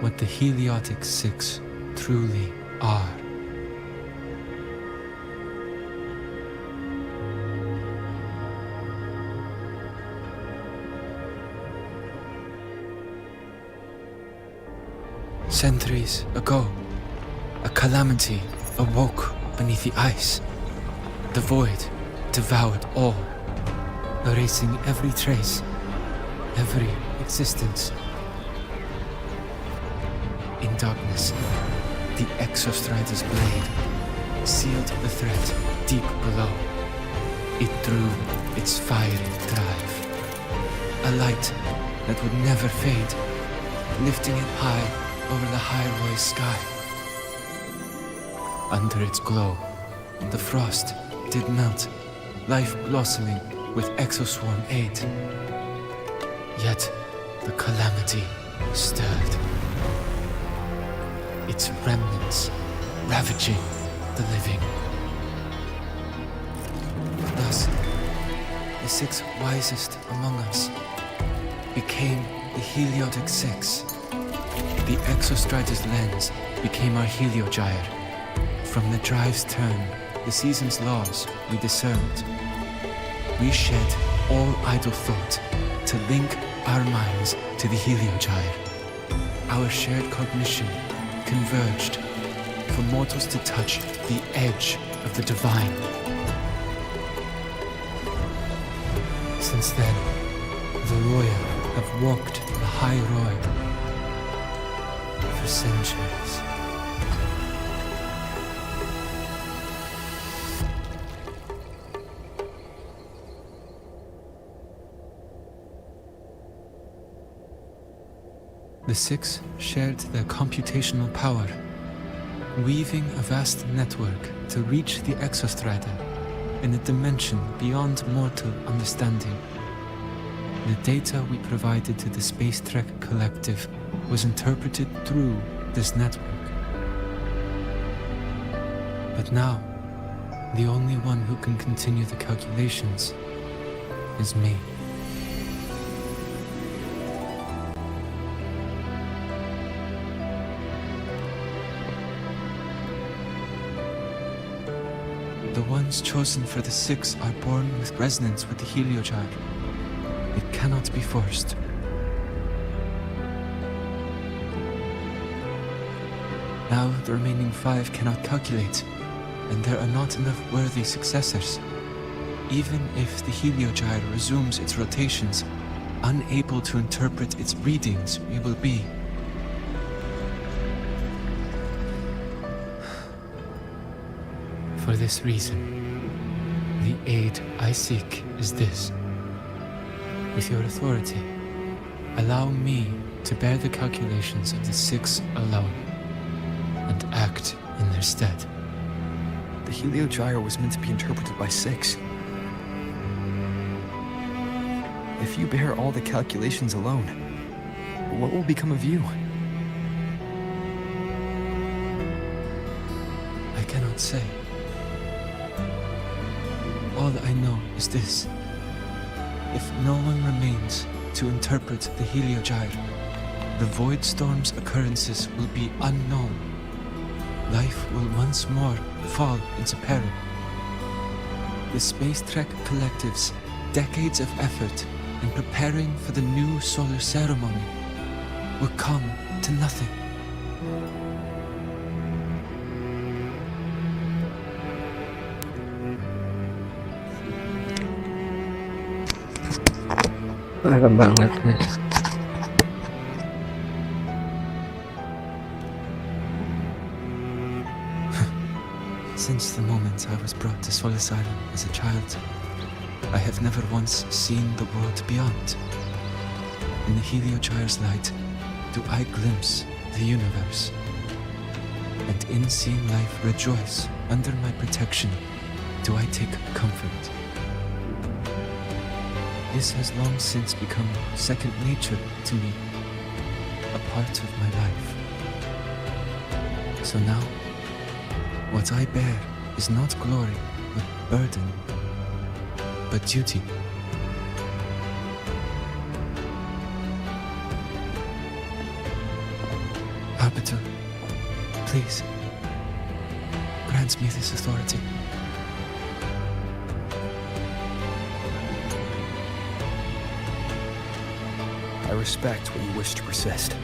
what the Heliotic 6 truly are. Centuries ago, a calamity awoke beneath the ice. The void devoured all, erasing every trace, every existence. In darkness, the Exostrider's blade sealed the threat deep below. It drew its fiery drive, a light that would never fade, lifting it high over the High sky. Under its glow, the frost did melt, life blossoming with Exoswarm aid. Yet the calamity stirred, its remnants ravaging the living. Thus, the 6 wisest among us became the Heliotic 6. The Exostrider's lens became our Heliogyre. From the drive's turn, the season's laws we discerned. We shed all idle thought to link our minds to the Heliogyre. Our shared cognition converged for mortals to touch the edge of the divine. Since then, the Roya have walked the High Road for centuries. The 6 shared their computational power, weaving a vast network to reach the Exostrider in a dimension beyond mortal understanding. The data we provided to the Space Trek Collective was interpreted through this network. But now, the only one who can continue the calculations is me. The ones chosen for the 6 are born with resonance with the Heliogyre. It cannot be forced. Now the remaining 5 cannot calculate, and there are not enough worthy successors. Even if the Heliogyre resumes its rotations, unable to interpret its readings, we will be. For this reason, the aid I seek is this. With your authority, allow me to bear the calculations of the 6 alone, and act in their stead. The Heliogyre was meant to be interpreted by 6. If you bear all the calculations alone, what will become of you? I cannot say. All I know is this. If no one remains to interpret the Heliogyre, the Void Storm's occurrences will be unknown. Life will once more fall into peril. The Space Trek Collective's decades of effort in preparing for the new solar ceremony will come to nothing. Parah banget nih. Since the moment I was brought to Solace Island as a child, I have never once seen the world beyond. In the Heliogyre's light, do I glimpse the universe. And in seeing life rejoice under my protection, do I take comfort. This has long since become second nature to me, a part of my life. So now, what I bear is not glory, but burden, but duty. Arbiter, please, grant me this authority. I respect what you wish to persist.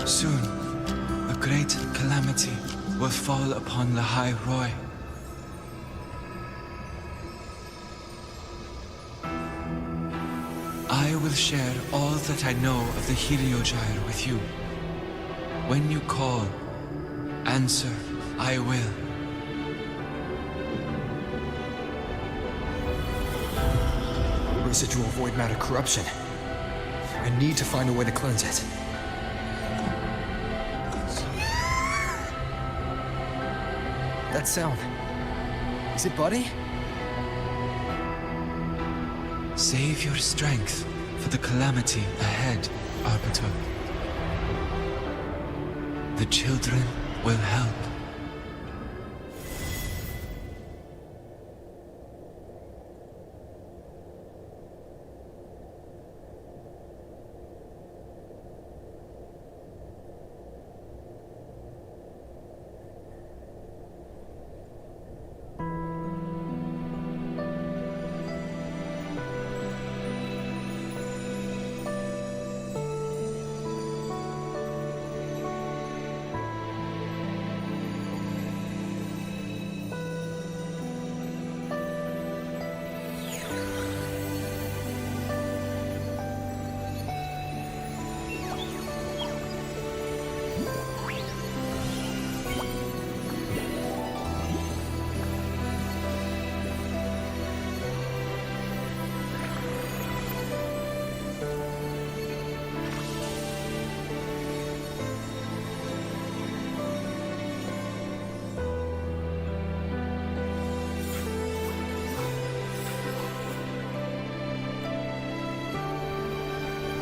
Soon, a great calamity will fall upon the High Roy. I will share all that I know of the Heliogyre with you. When you call, answer, I will. Residual void matter corruption. I need to find a way to cleanse it. That sound. Is it Buddy? Save your strength for the calamity ahead, Arbiter. The children will help.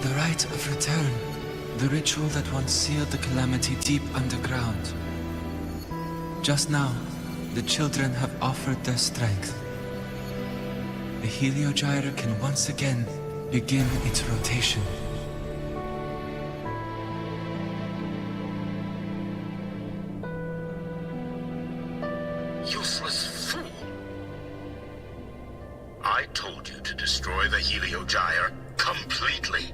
The rite of return. The ritual that once sealed the calamity deep underground. Just now, the children have offered their strength. The heliogyre can once again begin its rotation. Useless fool! I told you to destroy the heliogyre completely.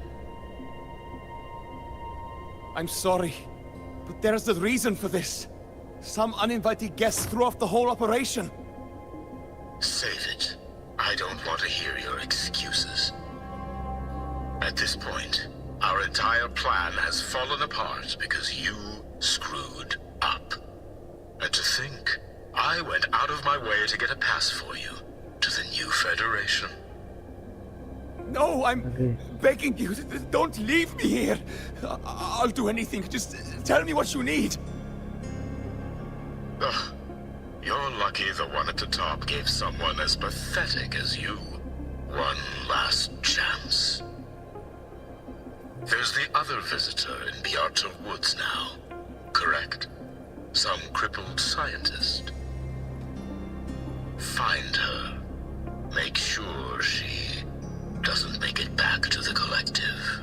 I'm sorry, but there's a reason for this. Some uninvited guests threw off the whole operation. Save it. I don't want to hear your excuses. At this point, our entire plan has fallen apart because you screwed up. And to think, I went out of my way to get a pass for you to the new Federation. No, I'm begging you, don't leave me here. I'll do anything, just tell me what you need. Ugh. You're lucky the one at the top gave someone as pathetic as you one last chance. There's the other visitor in the Arts of Woods now, correct? Some crippled scientist. Find her. Make sure she doesn't make it back to the collective.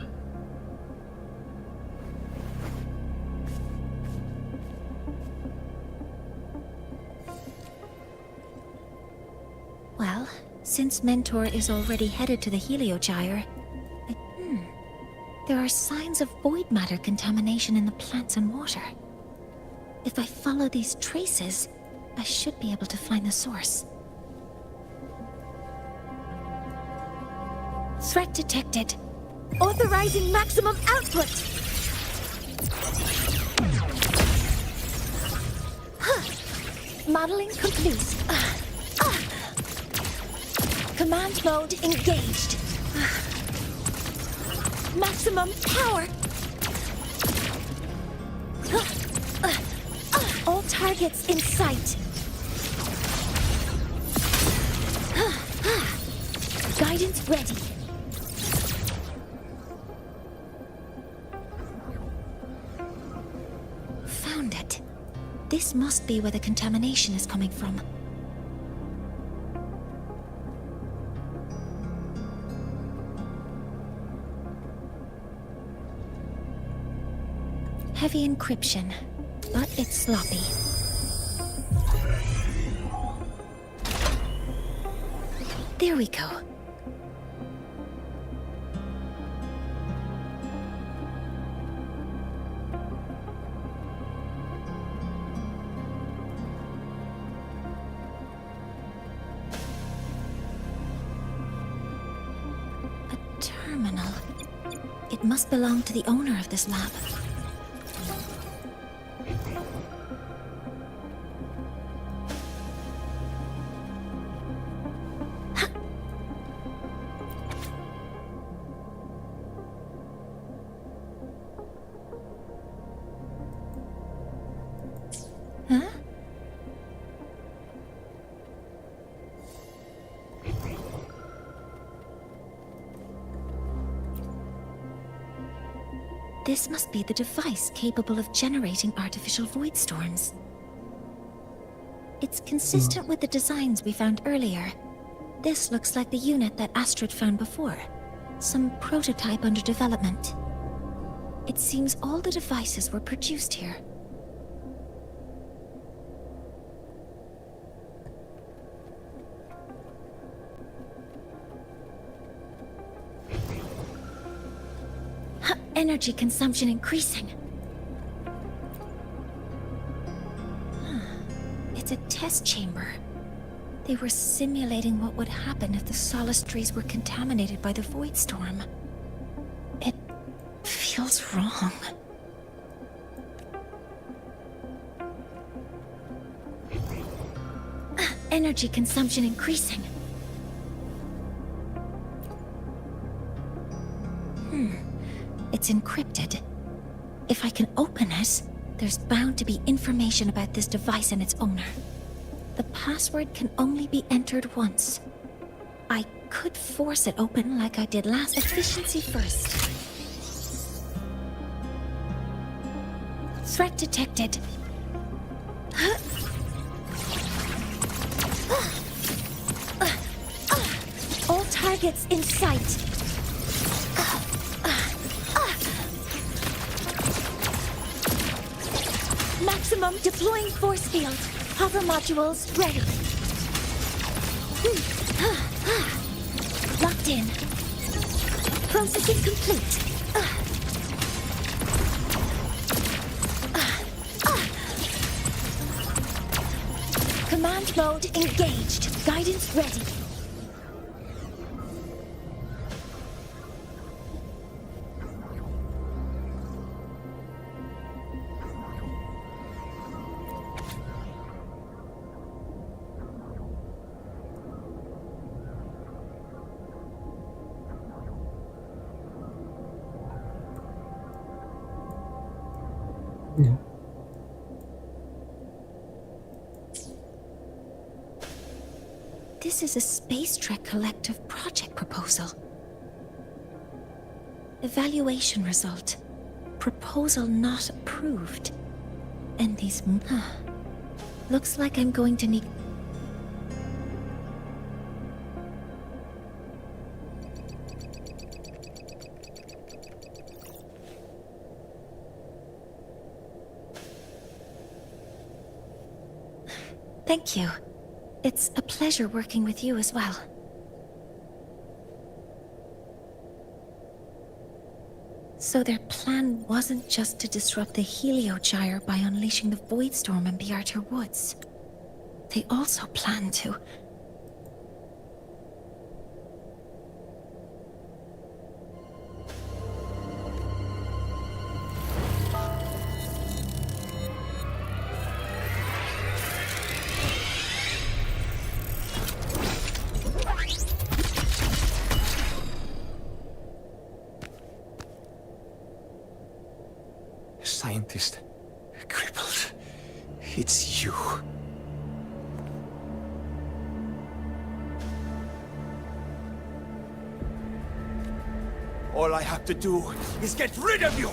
Well, since Mentor is already headed to the heliogyre, there are signs of void matter contamination in the plants and water. If I follow these traces, I should be able to find the source. Threat detected. Authorizing maximum output! Modeling complete. Command mode engaged. Maximum power! All targets in sight. Guidance ready. Found it. This must be where the contamination is coming from. Heavy encryption, but it's sloppy. There we go. A terminal. It must belong to the owner of this lab. This must be the device capable of generating artificial void storms. It's consistent with the designs we found earlier. This looks like the unit that Astrid found before. Some prototype under development. It seems all the devices were produced here. Energy consumption increasing. It's a test chamber. They were simulating what would happen if the Solace trees were contaminated by the void storm. It feels wrong. Energy consumption increasing. It's encrypted. If I can open it, there's bound to be information about this device and its owner. The password can only be entered once. I could force it open like I did last. Efficiency first. Threat detected. All targets in sight. Maximum deploying force field. Hover modules ready. Locked in. Processing complete. Command mode engaged. Guidance ready. This is a Space Trek Collective project proposal. Evaluation result. Proposal not approved. And these... Looks like I'm going to need... Thank you. It's a pleasure working with you as well. So their plan wasn't just to disrupt the Heliogyre by unleashing the Void Storm in the Outer Woods. They also planned to... Scientist. Crippled. It's you. All I have to do is get rid of you!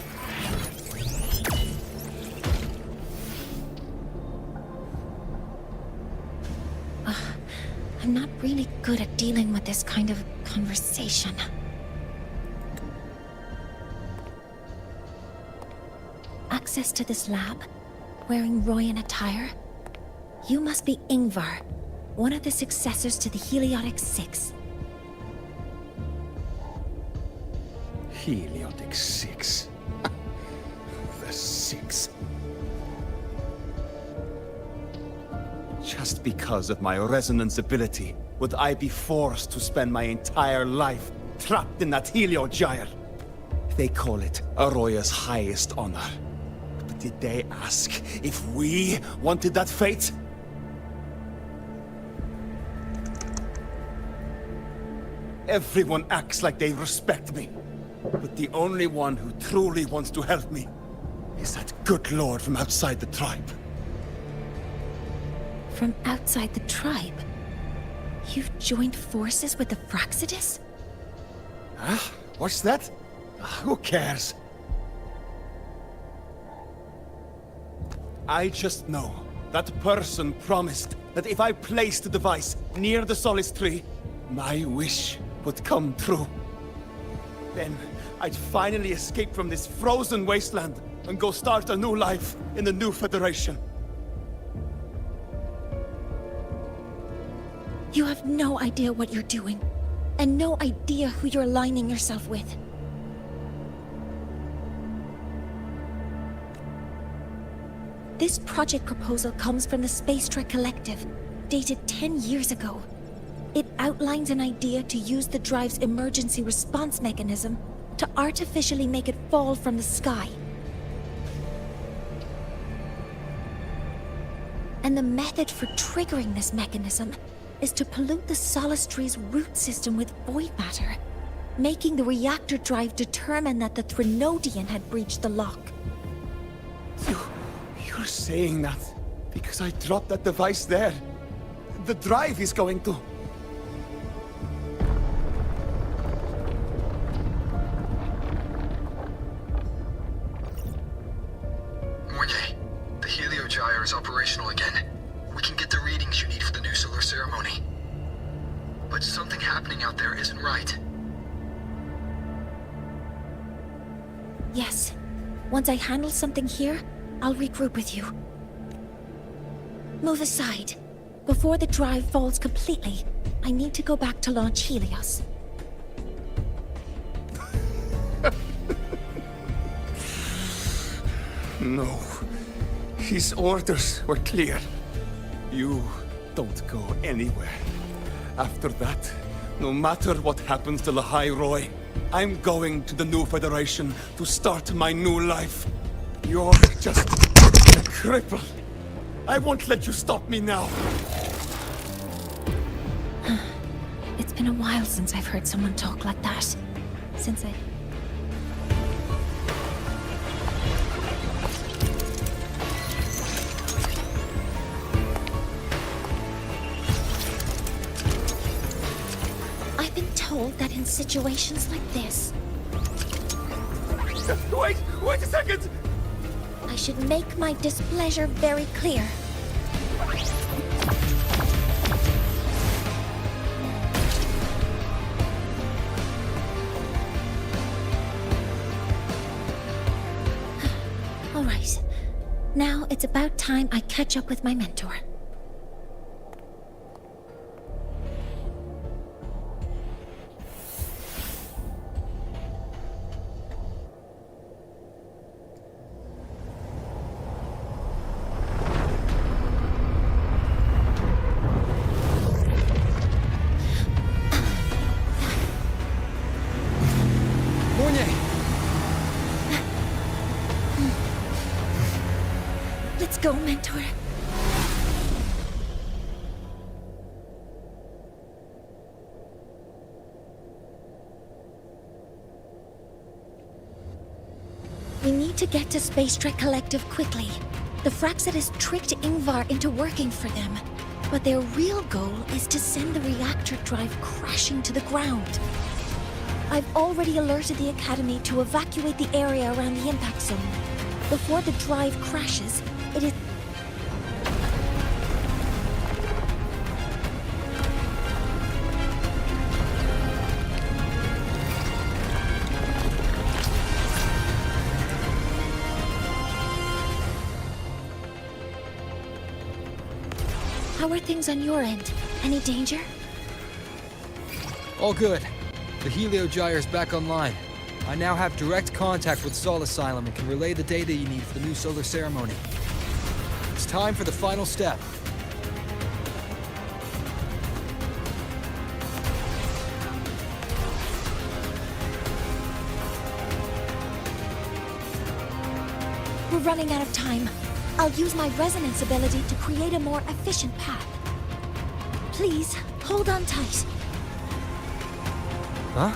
I'm not really good at dealing with this kind of conversation. Access to this lab, wearing Royan attire. You must be Ingvar, one of the successors to the Heliotic Six. Heliotic Six. The Six. Just because of my resonance ability, would I be forced to spend my entire life trapped in that Heliogyre? They call it Aroya's highest honor. But did they ask if we wanted that fate? Everyone acts like they respect me. But the only one who truly wants to help me is that good lord from outside the tribe. From outside the tribe? You've joined forces with the Fraxidus? Huh? What's that? Who cares? I just know that person promised that if I placed the device near the Solace Tree, my wish would come true. Then I'd finally escape from this frozen wasteland and go start a new life in the new Federation. You have no idea what you're doing, and no idea who you're aligning yourself with. This project proposal comes from the Space Trek Collective, dated 10 years ago. It outlines an idea to use the drive's emergency response mechanism to artificially make it fall from the sky. And the method for triggering this mechanism is to pollute the Solace Tree's root system with void matter, making the reactor drive determine that the Threnodian had breached the lock. You're saying that because I dropped that device there. The drive is going to... Mornye, isn't right. Yes. Once I handle something here, I'll regroup with you. Move aside. Before the drive falls completely, I need to go back to launch Helios. No. His orders were clear. You don't go anywhere. After that, no matter what happens to Lahai Roy, I'm going to the new Federation to start my new life. You're just a cripple. I won't let you stop me now. It's been a while since I've heard someone talk like that. Since I... I've been told that in situations like this... Wait a second! I should make my displeasure very clear. All right. Now it's about time I catch up with my mentor. Let's go, mentor. We need to get to Space Trek Collective quickly. The Fraxit has tricked Ingvar into working for them, but their real goal is to send the reactor drive crashing to the ground. I've already alerted the Academy to evacuate the area around the impact zone. Before the drive crashes, it is... How are things on your end? Any danger? All good. The Heliogyre's back online. I now have direct contact with Sol Asylum and can relay the data you need for the new solar ceremony. It's time for the final step. We're running out of time. I'll use my resonance ability to create a more efficient path. Please, hold on tight. Huh?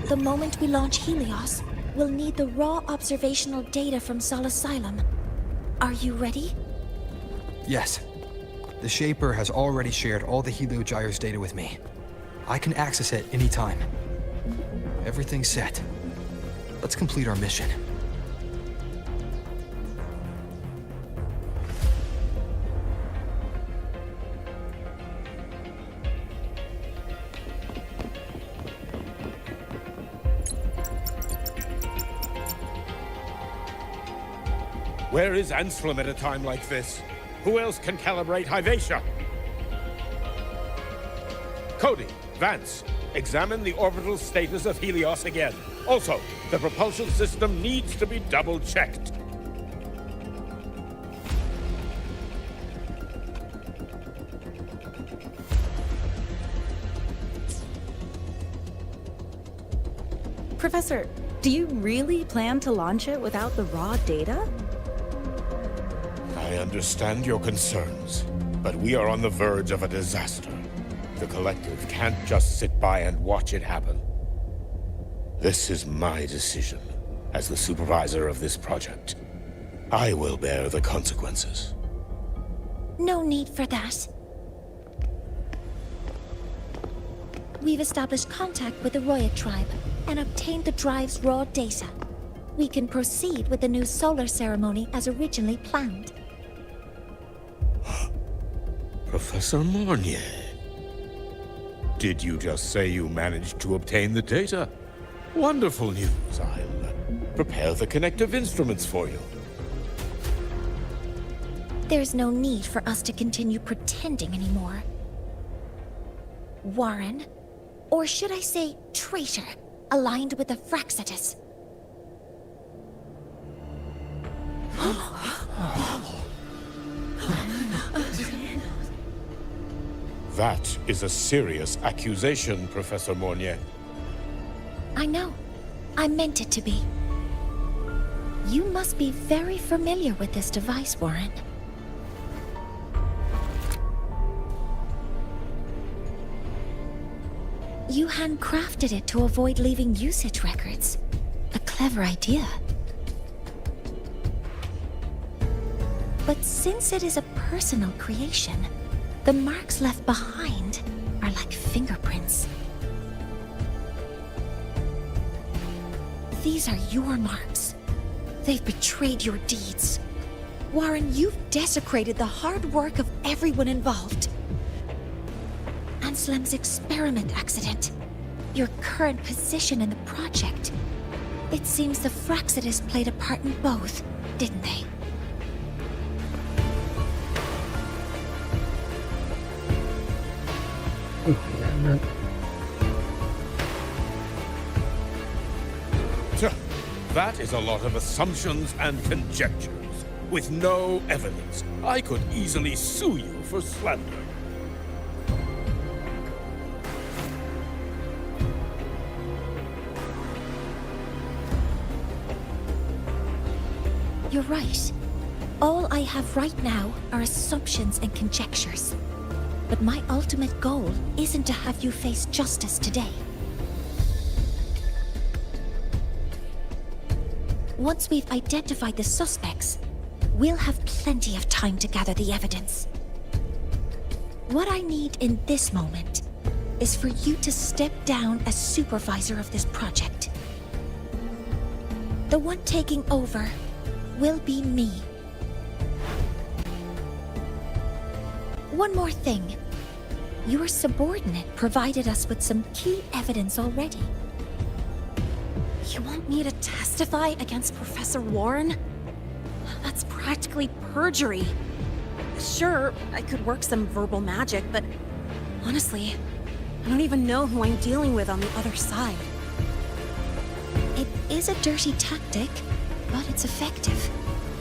The moment we launch Helios, we'll need the raw observational data from Sol Asylum. Are you ready? Yes. The Shaper has already shared all the Heliogyre's data with me. I can access it anytime. Everything's set. Let's complete our mission. Where is Anselm at a time like this? Who else can calibrate Hyvatia? Cody, Vance, examine the orbital status of Helios again. Also, the propulsion system needs to be double-checked. Professor, do you really plan to launch it without the raw data? I understand your concerns, but we are on the verge of a disaster. The Collective can't just sit by and watch it happen. This is my decision. As the supervisor of this project, I will bear the consequences. No need for that. We've established contact with the Roya tribe and obtained the drive's raw data. We can proceed with the new solar ceremony as originally planned. Professor Mornye, did you just say you managed to obtain the data? Wonderful news. I'll prepare the connective instruments for you. There's no need for us to continue pretending anymore. Warren, or should I say traitor, aligned with the Fraxitus. That is a serious accusation, Professor Mornye. I know. I meant it to be. You must be very familiar with this device, Warren. You handcrafted it to avoid leaving usage records. A clever idea. But since it is a personal creation, the marks left behind are like fingerprints. These are your marks. They've betrayed your deeds. Warren, you've desecrated the hard work of everyone involved. Anselm's experiment accident, your current position in the project. It seems the Fraxitus played a part in both, didn't they? That is a lot of assumptions and conjectures, with no evidence. I could easily sue you for slander. You're right. All I have right now are assumptions and conjectures. But my ultimate goal isn't to have you face justice today. Once we've identified the suspects, we'll have plenty of time to gather the evidence. What I need in this moment is for you to step down as supervisor of this project. The one taking over will be me. One more thing. Your subordinate provided us with some key evidence already. You want me to testify against Professor Warren? That's practically perjury. Sure, I could work some verbal magic, but honestly, I don't even know who I'm dealing with on the other side. It is a dirty tactic, but it's effective.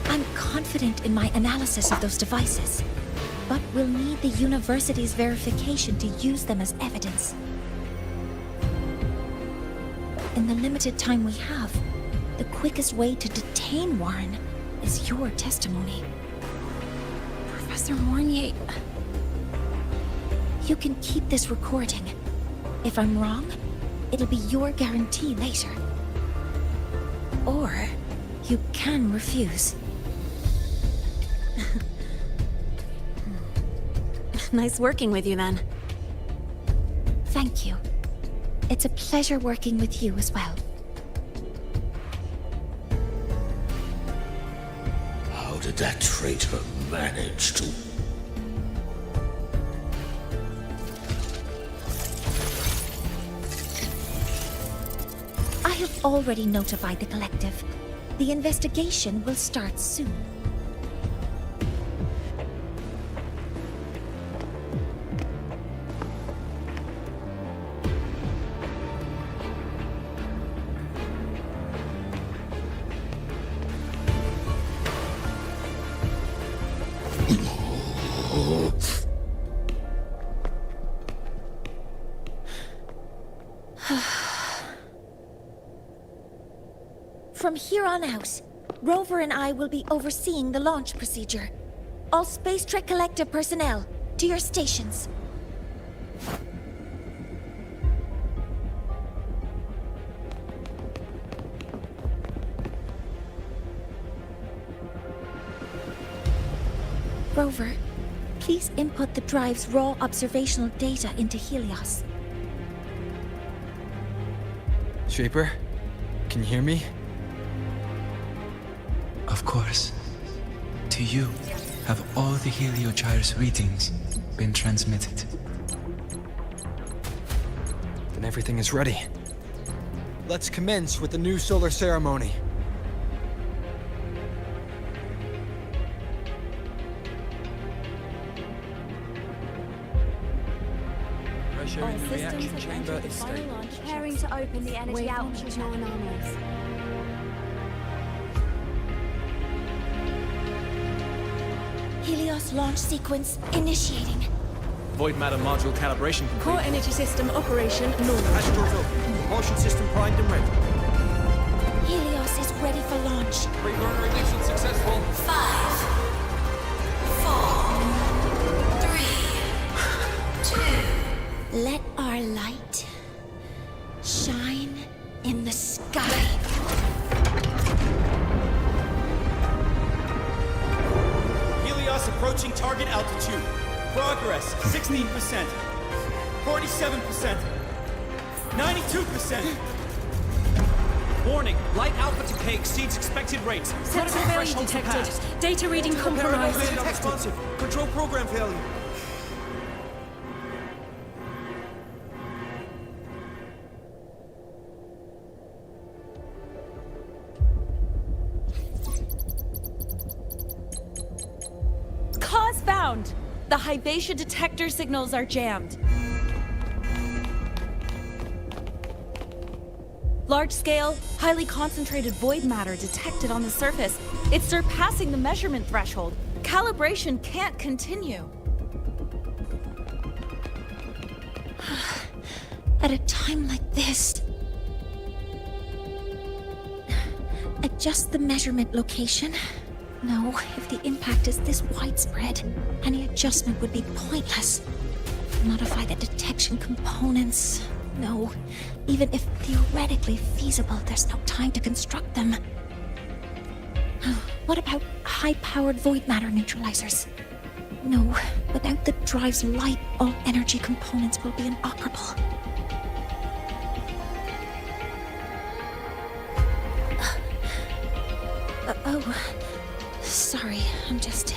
I'm confident in my analysis of those devices, but we'll need the university's verification to use them as evidence. In the limited time we have, the quickest way to detain Warren is your testimony. Professor Mornye... You can keep this recording. If I'm wrong, it'll be your guarantee later. Or you can refuse. Nice working with you, then. Thank you. It's a pleasure working with you as well. How did that traitor manage to... I have already notified the Collective. The investigation will start soon. From here on out, Rover and I will be overseeing the launch procedure. All Space Trek Collective personnel, to your stations. Rover, please input the drive's raw observational data into Helios. Shaper, can you hear me? Of course. To you, have all the Heliogyre's readings been transmitted? Then everything is ready. Let's commence with the new solar ceremony. All systems have entered the final launch. Preparing to open the energy output anomalies. Helios launch sequence initiating. Void matter module calibration complete. Core energy system operation normal. Astrals open. Propulsion system primed and ready. Helios is ready for launch. Pre-burner ignition successful. 5, 4, 3, 2. Let our light shine in the sky. Helios approaching target altitude. Progress 16%, 47%, 92%. Warning, light output decay exceeds expected rates. Sensor failure detected. Data reading compromised. Responsive. Control program failure. Cause found! The Hybatia detector signals are jammed. Large-scale, highly concentrated void matter detected on the surface. It's surpassing the measurement threshold. Calibration can't continue. At a time like this... Adjust the measurement location. No, if the impact is this widespread, any adjustment would be pointless. Modify the detection components. No, even if theoretically feasible, there's no time to construct them. What about high-powered void matter neutralizers? No, without the drive's light, all energy components will be inoperable. Oh, sorry, I'm just...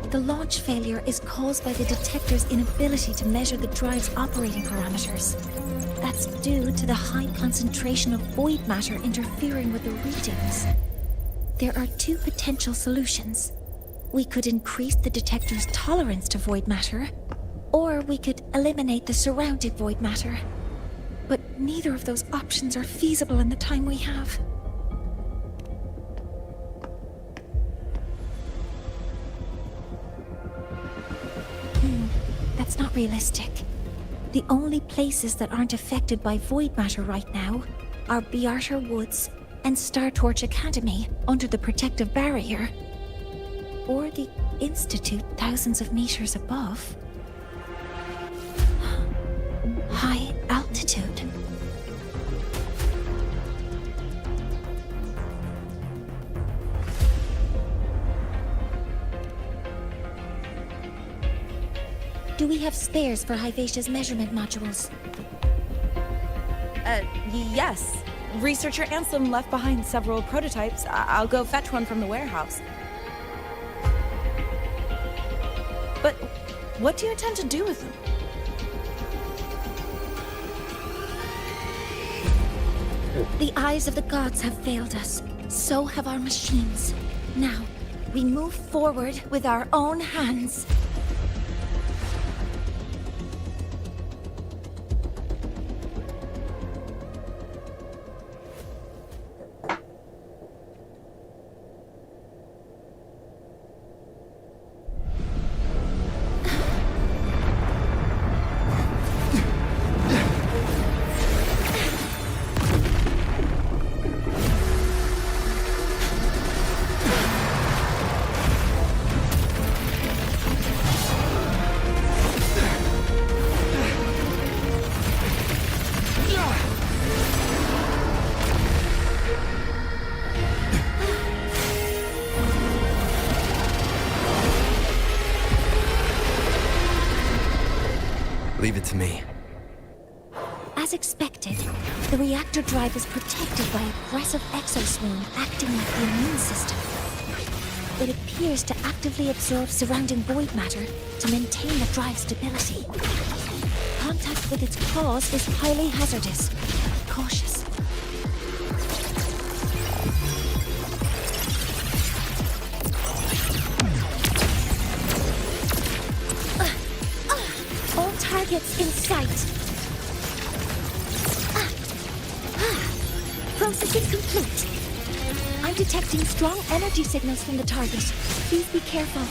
The launch failure is caused by the detector's inability to measure the drive's operating parameters. That's due to the high concentration of void matter interfering with the readings. There are two potential solutions. We could increase the detector's tolerance to void matter, or we could eliminate the surrounding void matter. But neither of those options are feasible in the time we have. That's not realistic. The only places that aren't affected by void matter right now are Bearter Woods and Startorch Academy under the protective barrier, or the Institute thousands of meters above. High altitude. Do we have spares for Hybatia's measurement modules? Yes. Researcher Ansem left behind several prototypes. I'll go fetch one from the warehouse. But what do you intend to do with them? The eyes of the gods have failed us. So have our machines. Now, we move forward with our own hands. As expected, the reactor drive is protected by aggressive exoswarm acting like the immune system. It appears to actively absorb surrounding void matter to maintain the drive's stability. Contact with its claws is highly hazardous. Be cautious. All targets in sight. Processing complete. I'm detecting strong energy signals from the target. Please be careful.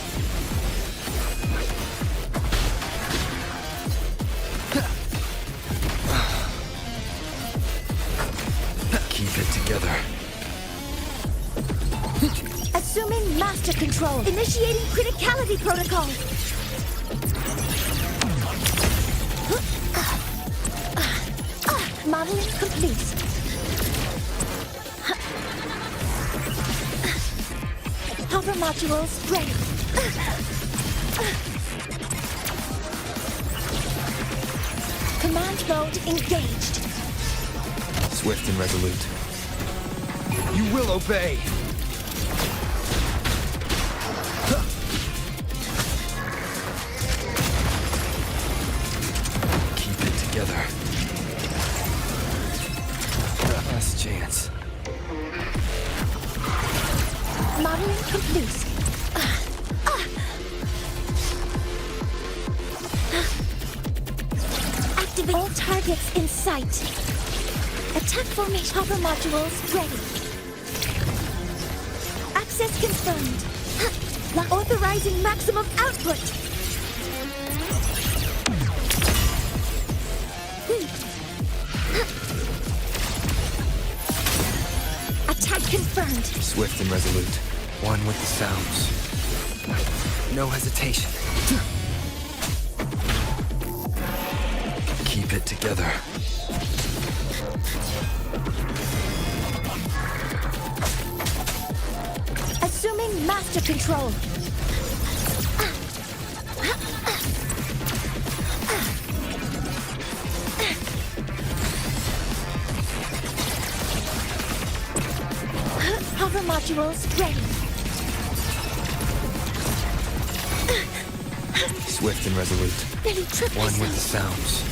Keep it together. Assuming master control. Initiating criticality protocol. Modeling complete. Hover modules ready. Command mode engaged. Swift and resolute. You will obey! Keep it together. Last chance. Modeling complete. Activate all targets in sight. Attack formation. Hover modules ready. Access confirmed. Authorizing maximum output. Attack confirmed. Swift and resolute. One with the sounds. No hesitation. Keep it together. Assuming master control. Hover modules ready. Swift and resolute. Nearly tripped One with the myself. sounds.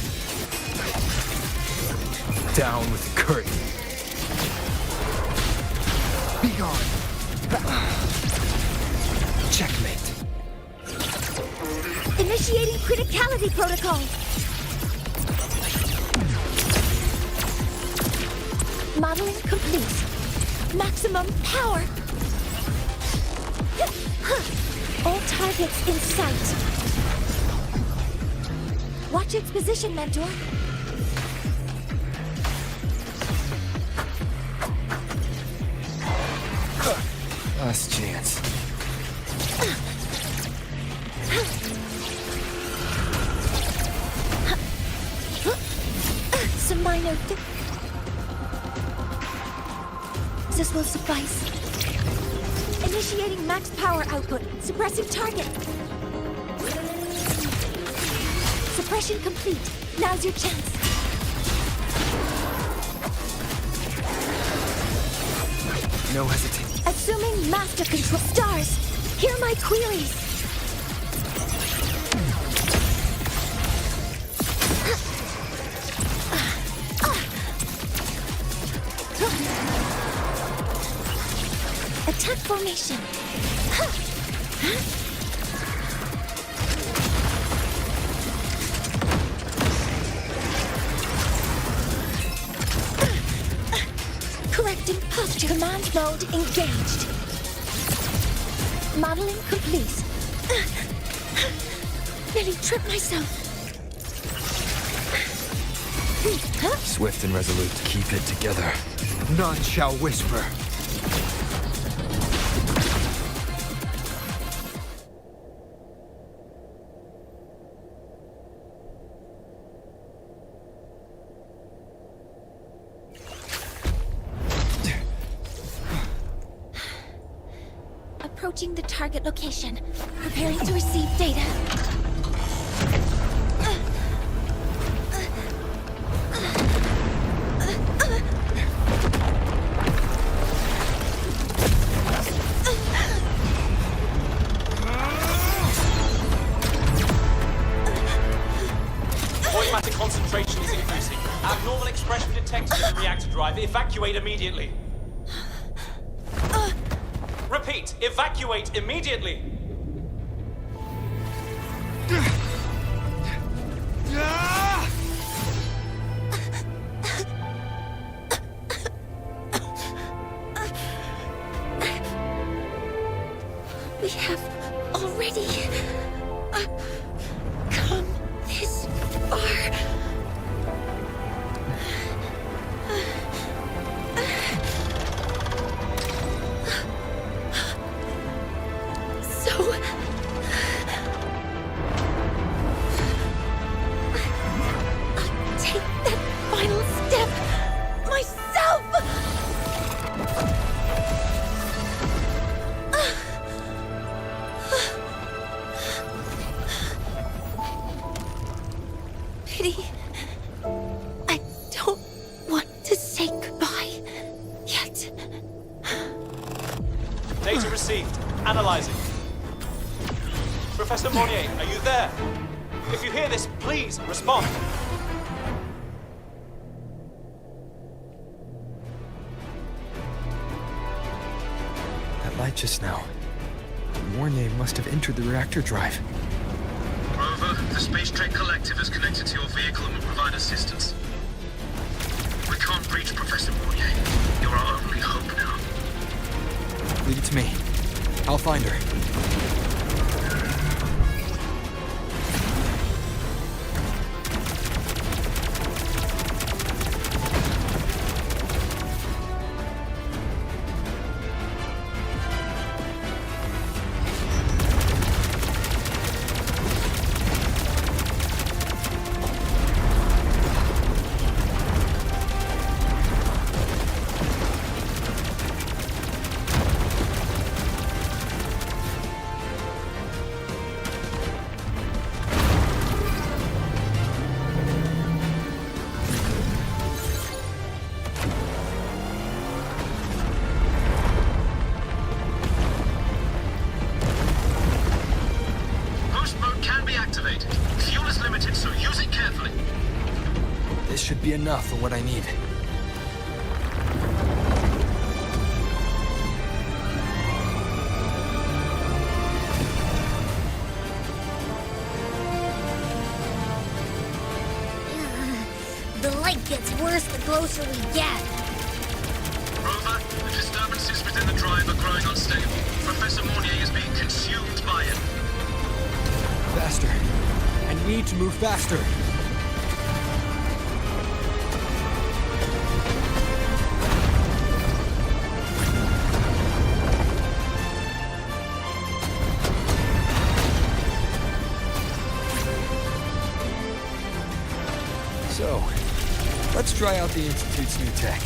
Down with the curtain. Be gone. Checkmate. Initiating criticality protocol. Modeling complete. Maximum power. All targets in sight. Watch its position, Mentor. Last chance. Some minor this will suffice. Initiating max power output. Suppressing target. Suppression complete. Now's your chance. No hesitation. Assuming master control. Stars, hear my queries. Attack formation. Correcting posture. Command mode engaged. Modeling complete. Nearly tripped myself. Swift and resolute. Keep it together. None shall whisper. Approaching the target location. Preparing to receive data. increasing. Abnormal expression detected in the reactor drive. Evacuate immediately. Repeat, evacuate immediately. We have already come this far. So I'll take that final step myself. Pity. I don't want to say goodbye yet. Data received. Analyzing. Professor Mornye, are you there? If you hear this, please respond. That light just now. Mornye must have entered the reactor drive. Rover, the Space Trek Collective is connected to your vehicle and will provide assistance. We can't reach Professor Mornye. You're our only hope now. Leave it to me. I'll find her. Should be enough for what I need. The light gets worse the closer we get. Rover, the disturbances within the drive are growing unstable. Professor Mornye is being consumed by it. Faster. I need to move faster. So, let's try out the Institute's new tech.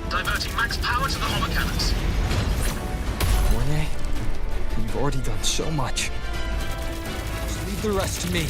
Diverting max power to the hover cannons. Mornye, you've already done so much. Just leave the rest to me.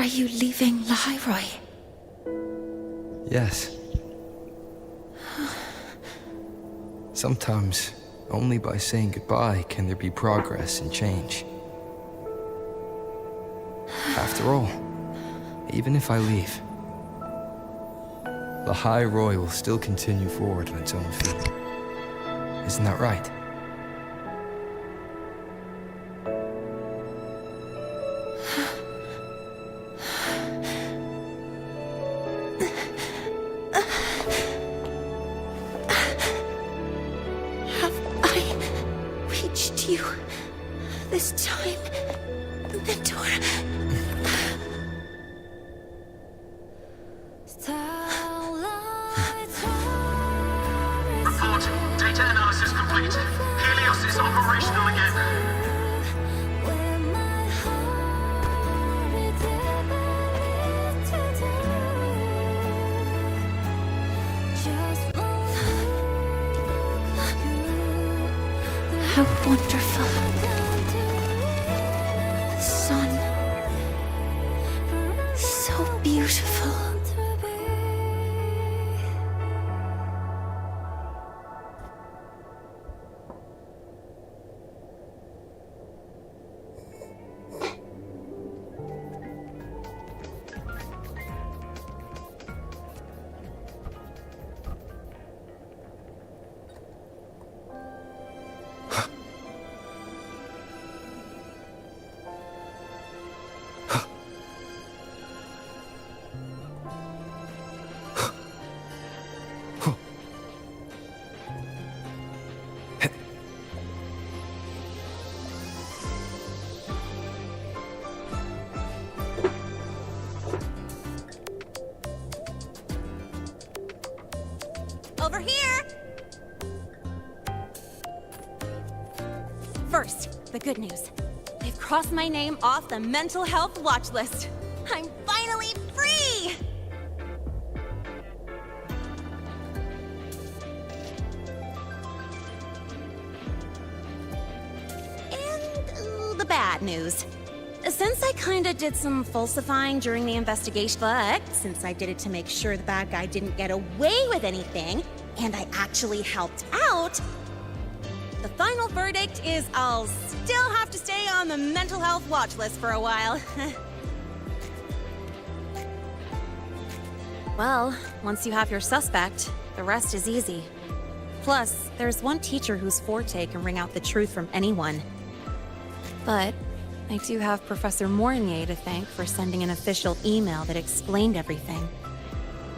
Are you leaving Lahairoi? Yes. Sometimes, only by saying goodbye can there be progress and change. After all, even if I leave, Lahairoi will still continue forward on its own feet. Isn't that right? Have I reached you this time, Mentor? Report. Data analysis complete. Helios is operational again. How wonderful. The sun. So beautiful. Over here! First, the good news. They've crossed my name off the mental health watch list. I'm finally free! And the bad news. Since I kinda did some falsifying during the investigation, but since I did it to make sure the bad guy didn't get away with anything, and I actually helped out, the final verdict is I'll still have to stay on the mental health watch list for a while. Well, once you have your suspect, the rest is easy. Plus, there's one teacher whose forte can wring out the truth from anyone. But I do have Professor Mornye to thank for sending an official email that explained everything.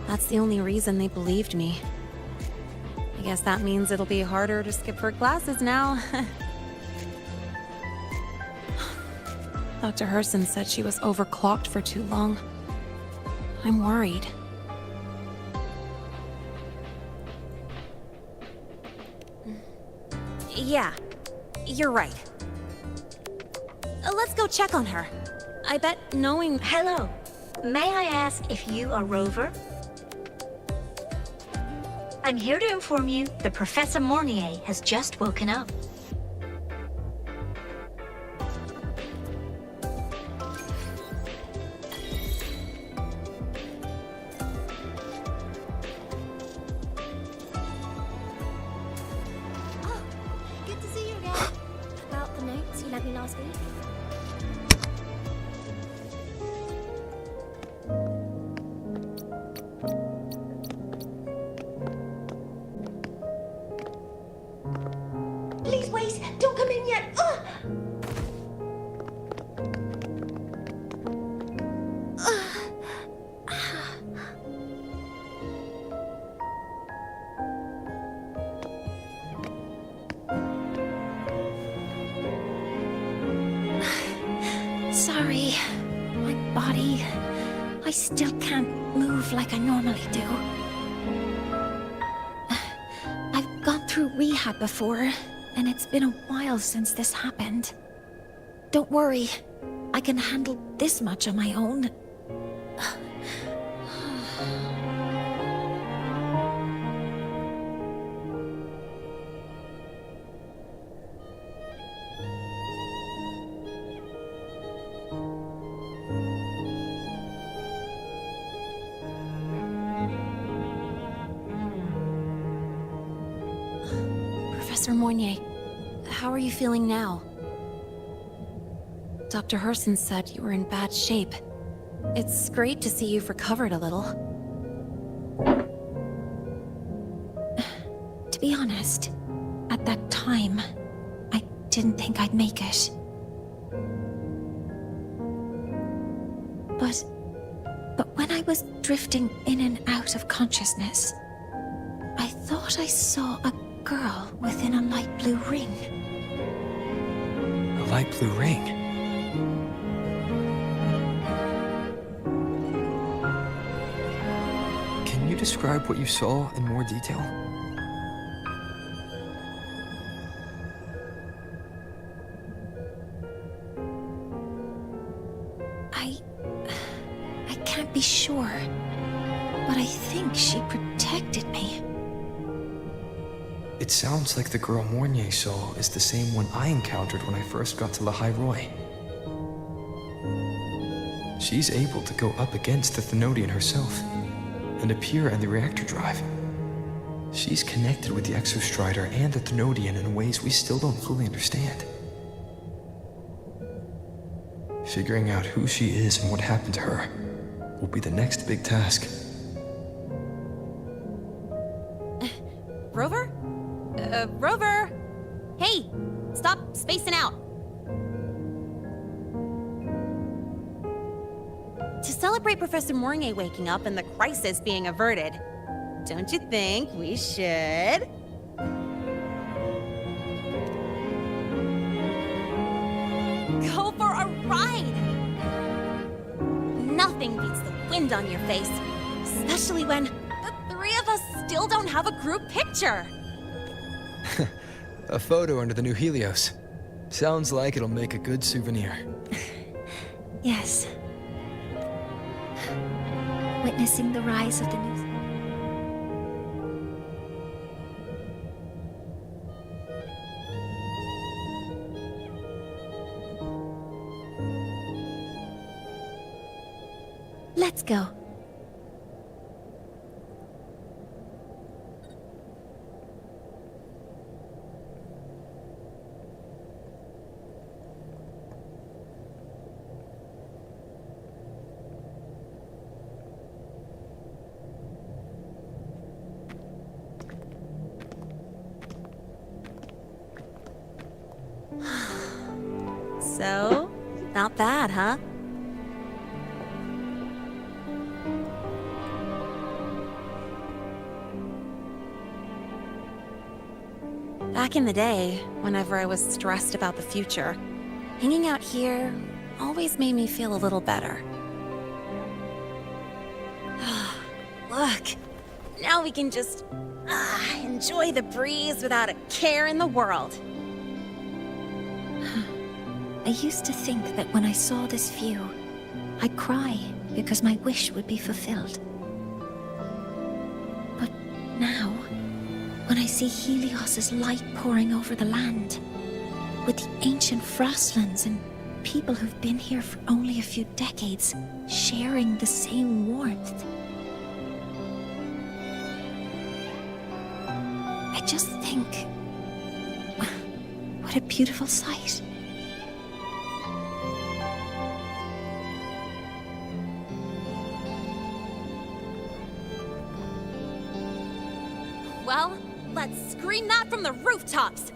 That's the only reason they believed me. I guess that means it'll be harder to skip her classes now. Dr. Herson said she was overclocked for too long. I'm worried. Yeah, you're right. Let's go check on her. I bet knowing... Hello. May I ask if you are Rover? I'm here to inform you that Professor Mornye has just woken up. Oh, good to see you again. About the notes you lent me last week. Please wait! Don't come in yet! Ugh! Sorry. My body... I still can't move like I normally do. I've gone through rehab before, and it's been a while since this happened. Don't worry. I can handle this much on my own. Professor Mornye, how are you feeling now? Dr. Herson said you were in bad shape. It's great to see you've recovered a little. To be honest, at that time, I didn't think I'd make it. But when I was drifting in and out of consciousness, I thought I saw a girl within a light blue ring. A light blue ring? Can you describe what you saw in more detail? I can't be sure, but I think she protected me. It sounds like the girl Mornye saw is the same one I encountered when I first got to Lahai Roy. She's able to go up against the Thenodian herself and appear in the reactor drive. She's connected with the Exostrider and the Thenodian in ways we still don't fully understand. Figuring out who she is and what happened to her will be the next big task. Rover? Rover! Hey! Stop spacing out! To celebrate Professor Mornye waking up and the crisis being averted, don't you think we should? Go for a ride! Nothing beats the wind on your face, especially when the three of us still don't have a group picture. A photo under the new Helios. Sounds like it'll make a good souvenir. Yes. Witnessing the rise of the new... Let's go. So, not bad, huh? Back in the day, whenever I was stressed about the future, hanging out here always made me feel a little better. Look, now we can just enjoy the breeze without a care in the world. I used to think that when I saw this view, I'd cry because my wish would be fulfilled. But now, when I see Helios's light pouring over the land, with the ancient frostlands and people who've been here for only a few decades sharing the same warmth, I just think, what a beautiful sight. Well, let's scream that from the rooftops!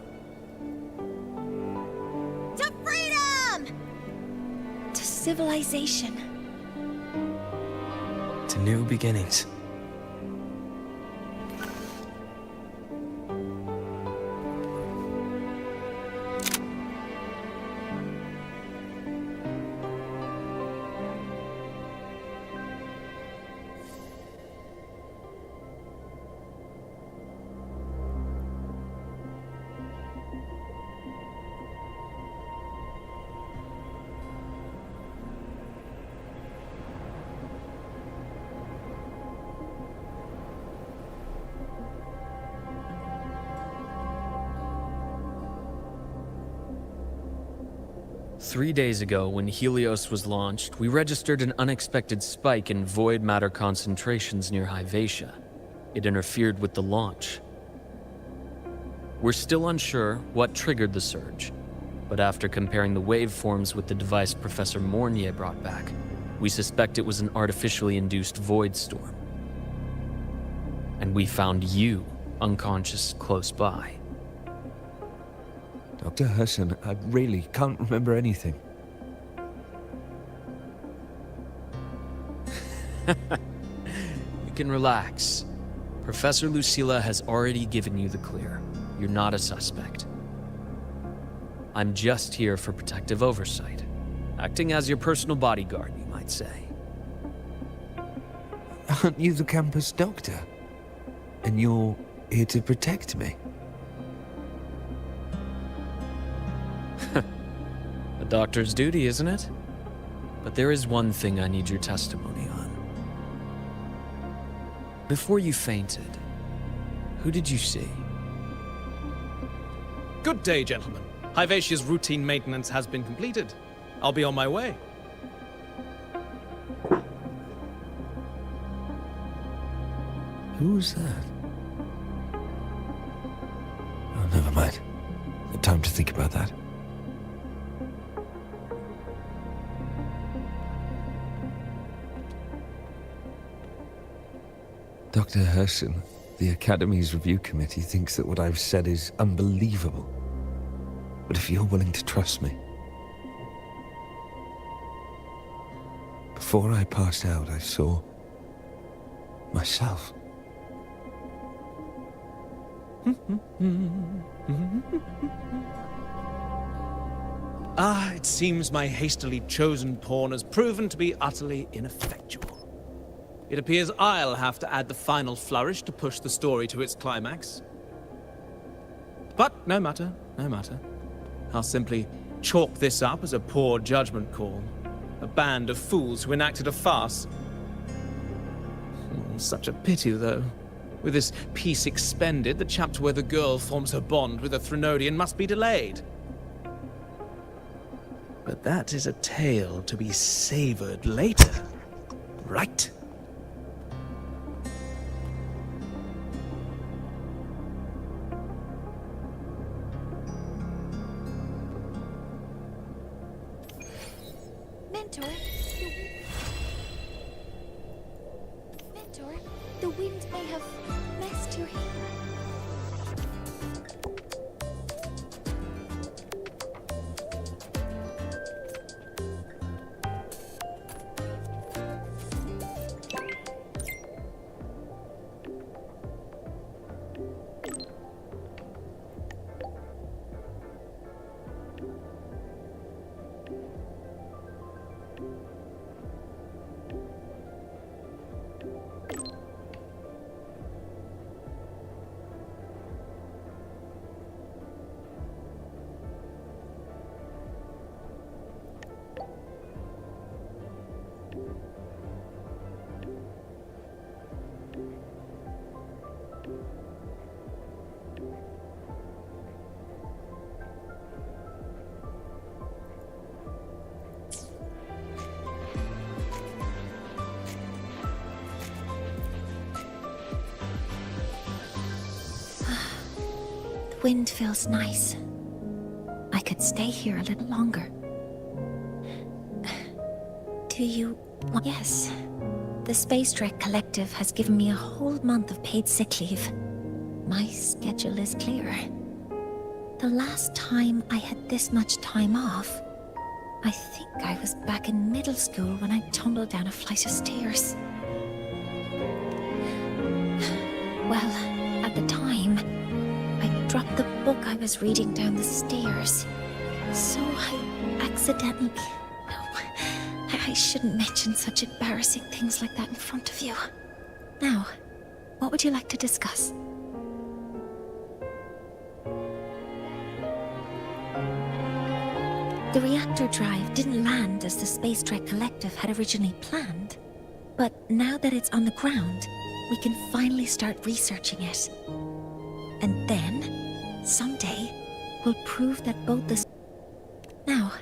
To freedom! To civilization. To new beginnings. Three days ago, when Helios was launched, we registered an unexpected spike in void matter concentrations near Hyvatia. It interfered with the launch. We're still unsure what triggered the surge, but after comparing the waveforms with the device Professor Mornye brought back, we suspect it was an artificially induced void storm. And we found you unconscious close by. Dr. Herson, I really can't remember anything. You can relax. Professor Lucilla has already given you the clear. You're not a suspect. I'm just here for protective oversight, acting as your personal bodyguard, you might say. Aren't you the campus doctor? And you're here to protect me? A doctor's duty, isn't it? But there is one thing I need your testimony on. Before you fainted, who did you see? Good day, gentlemen. Hivatia's routine maintenance has been completed. I'll be on my way. Who was that? Oh, never mind. No time to think about that. Dr. Herson, the Academy's review committee thinks that what I've said is unbelievable. But if you're willing to trust me... Before I passed out, I saw... myself. It seems my hastily chosen pawn has proven to be utterly ineffectual. It appears I'll have to add the final flourish to push the story to its climax. But no matter, no matter. I'll simply chalk this up as a poor judgment call. A band of fools who enacted a farce. Such a pity, though. With this piece expended, the chapter where the girl forms her bond with a Threnodian must be delayed. But that is a tale to be savored later, right? Mentor, the wind may have messed your hair. The wind feels nice. I could stay here a little longer. Do you want... Yes. The Space Trek Collective has given me a whole month of paid sick leave. My schedule is clear. The last time I had this much time off, I think I was back in middle school when I tumbled down a flight of stairs. Well, at the time, I dropped the book I was reading down the stairs. So I accidentally... No, I shouldn't mention such embarrassing things like that in front of you. Now, what would you like to discuss? The reactor drive didn't land as the Space Trek Collective had originally planned. But now that it's on the ground, we can finally start researching it. And then, someday, we'll prove that both the... Now,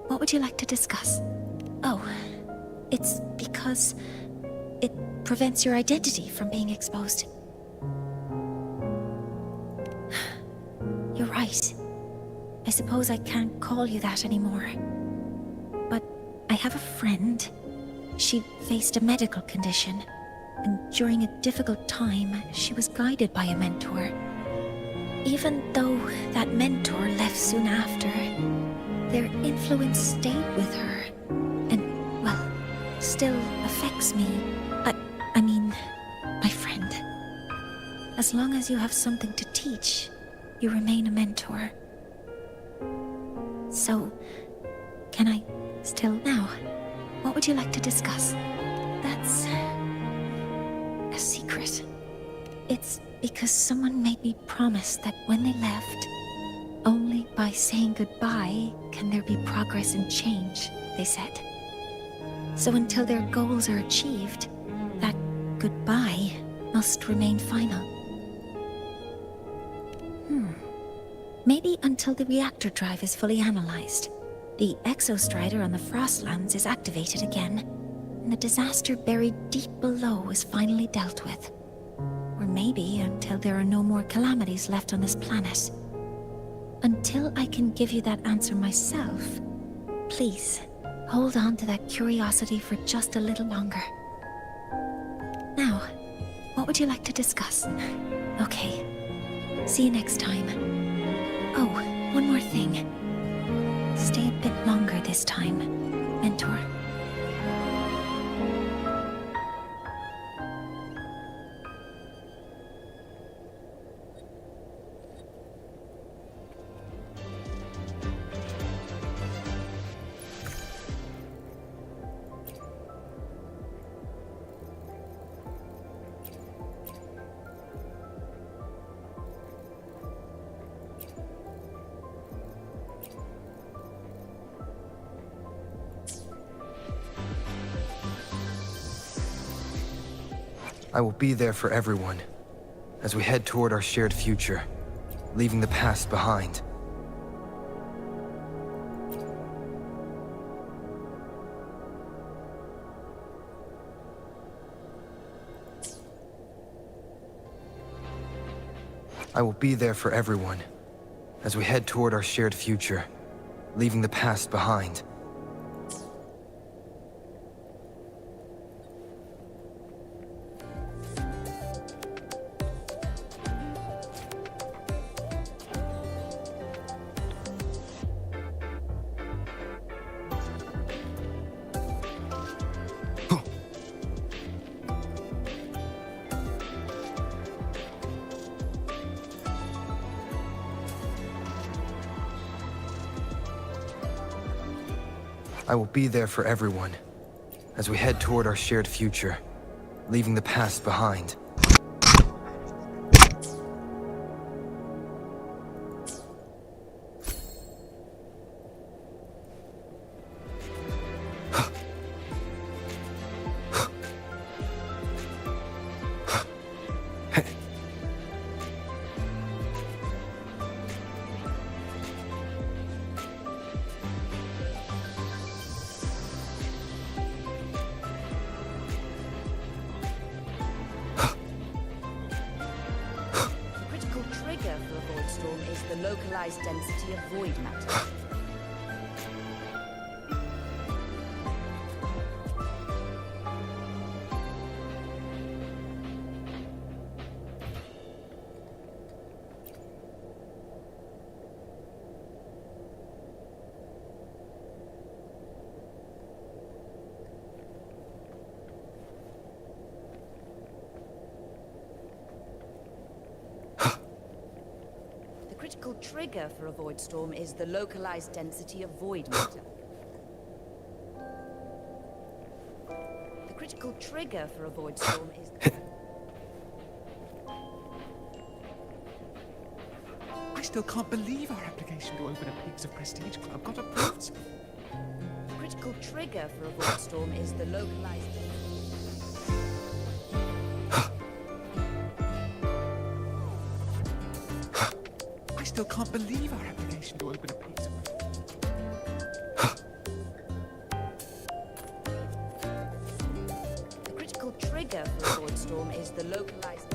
what would you like to discuss? Oh, it's because it prevents your identity from being exposed. right. I suppose I can't call you that anymore. But I have a friend. She faced a medical condition, and during a difficult time, she was guided by a mentor. Even though that mentor left soon after, their influence stayed with her, and, well, still affects me. I mean, my friend. As long as you have something to teach, you remain a mentor. So, can I still now? What would you like to discuss? That's a secret. It's because someone made me promise that when they left, only by saying goodbye can there be progress and change, they said. So until their goals are achieved, that goodbye must remain final. Maybe until the reactor drive is fully analyzed, the exostrider on the Frostlands is activated again, and the disaster buried deep below is finally dealt with. Or maybe until there are no more calamities left on this planet. Until I can give you that answer myself, please, hold on to that curiosity for just a little longer. Now, what would you like to discuss? Okay, see you next time. Oh, one more thing. Stay a bit longer this time, Mentor. I will be there for everyone, as we head toward our shared future, leaving the past behind. I will be there for everyone, as we head toward our shared future, leaving the past behind. I will be there for everyone, as we head toward our shared future, leaving the past behind. Localized density of void matter. The critical trigger for a void storm is the localized density of void matter. The critical trigger for a void storm is... I still can't believe our application to open a Pigs of Prestige Club got approved. The critical trigger for a void storm is the localized... I still can't believe our application to open a Pigs of... The critical trigger for a void storm is the localized...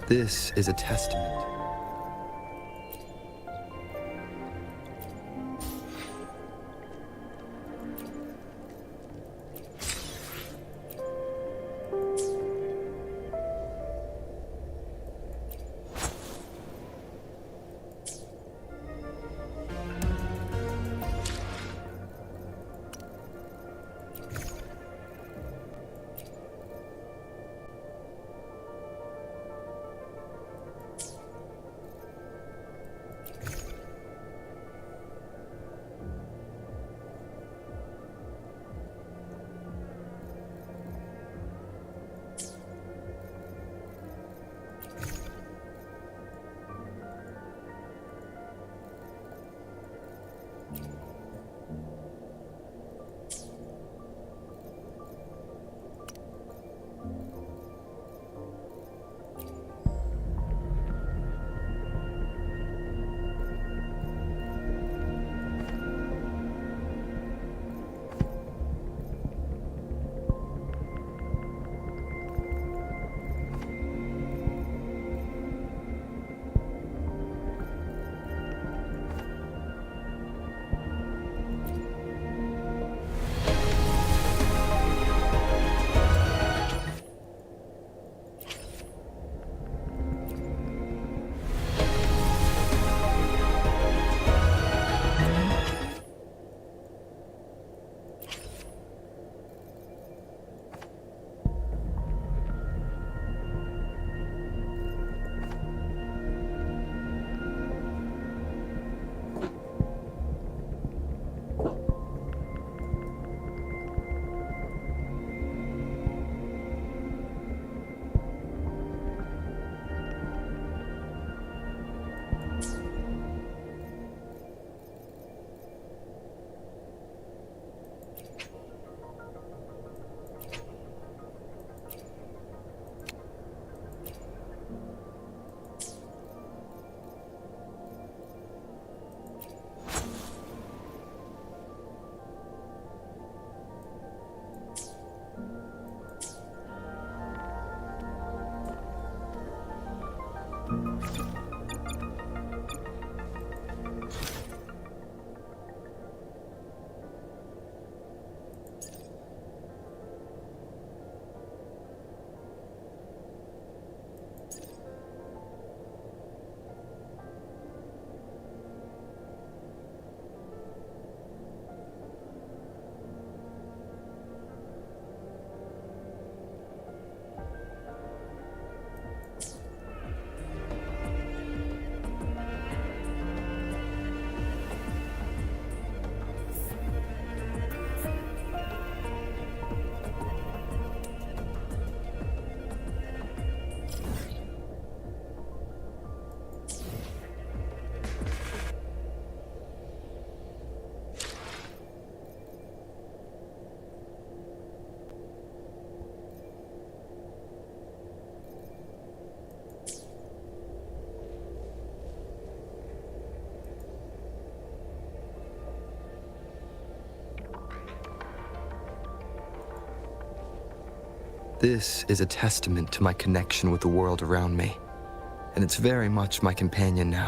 This is a testament. This is a testament to my connection with the world around me, and it's very much my companion now.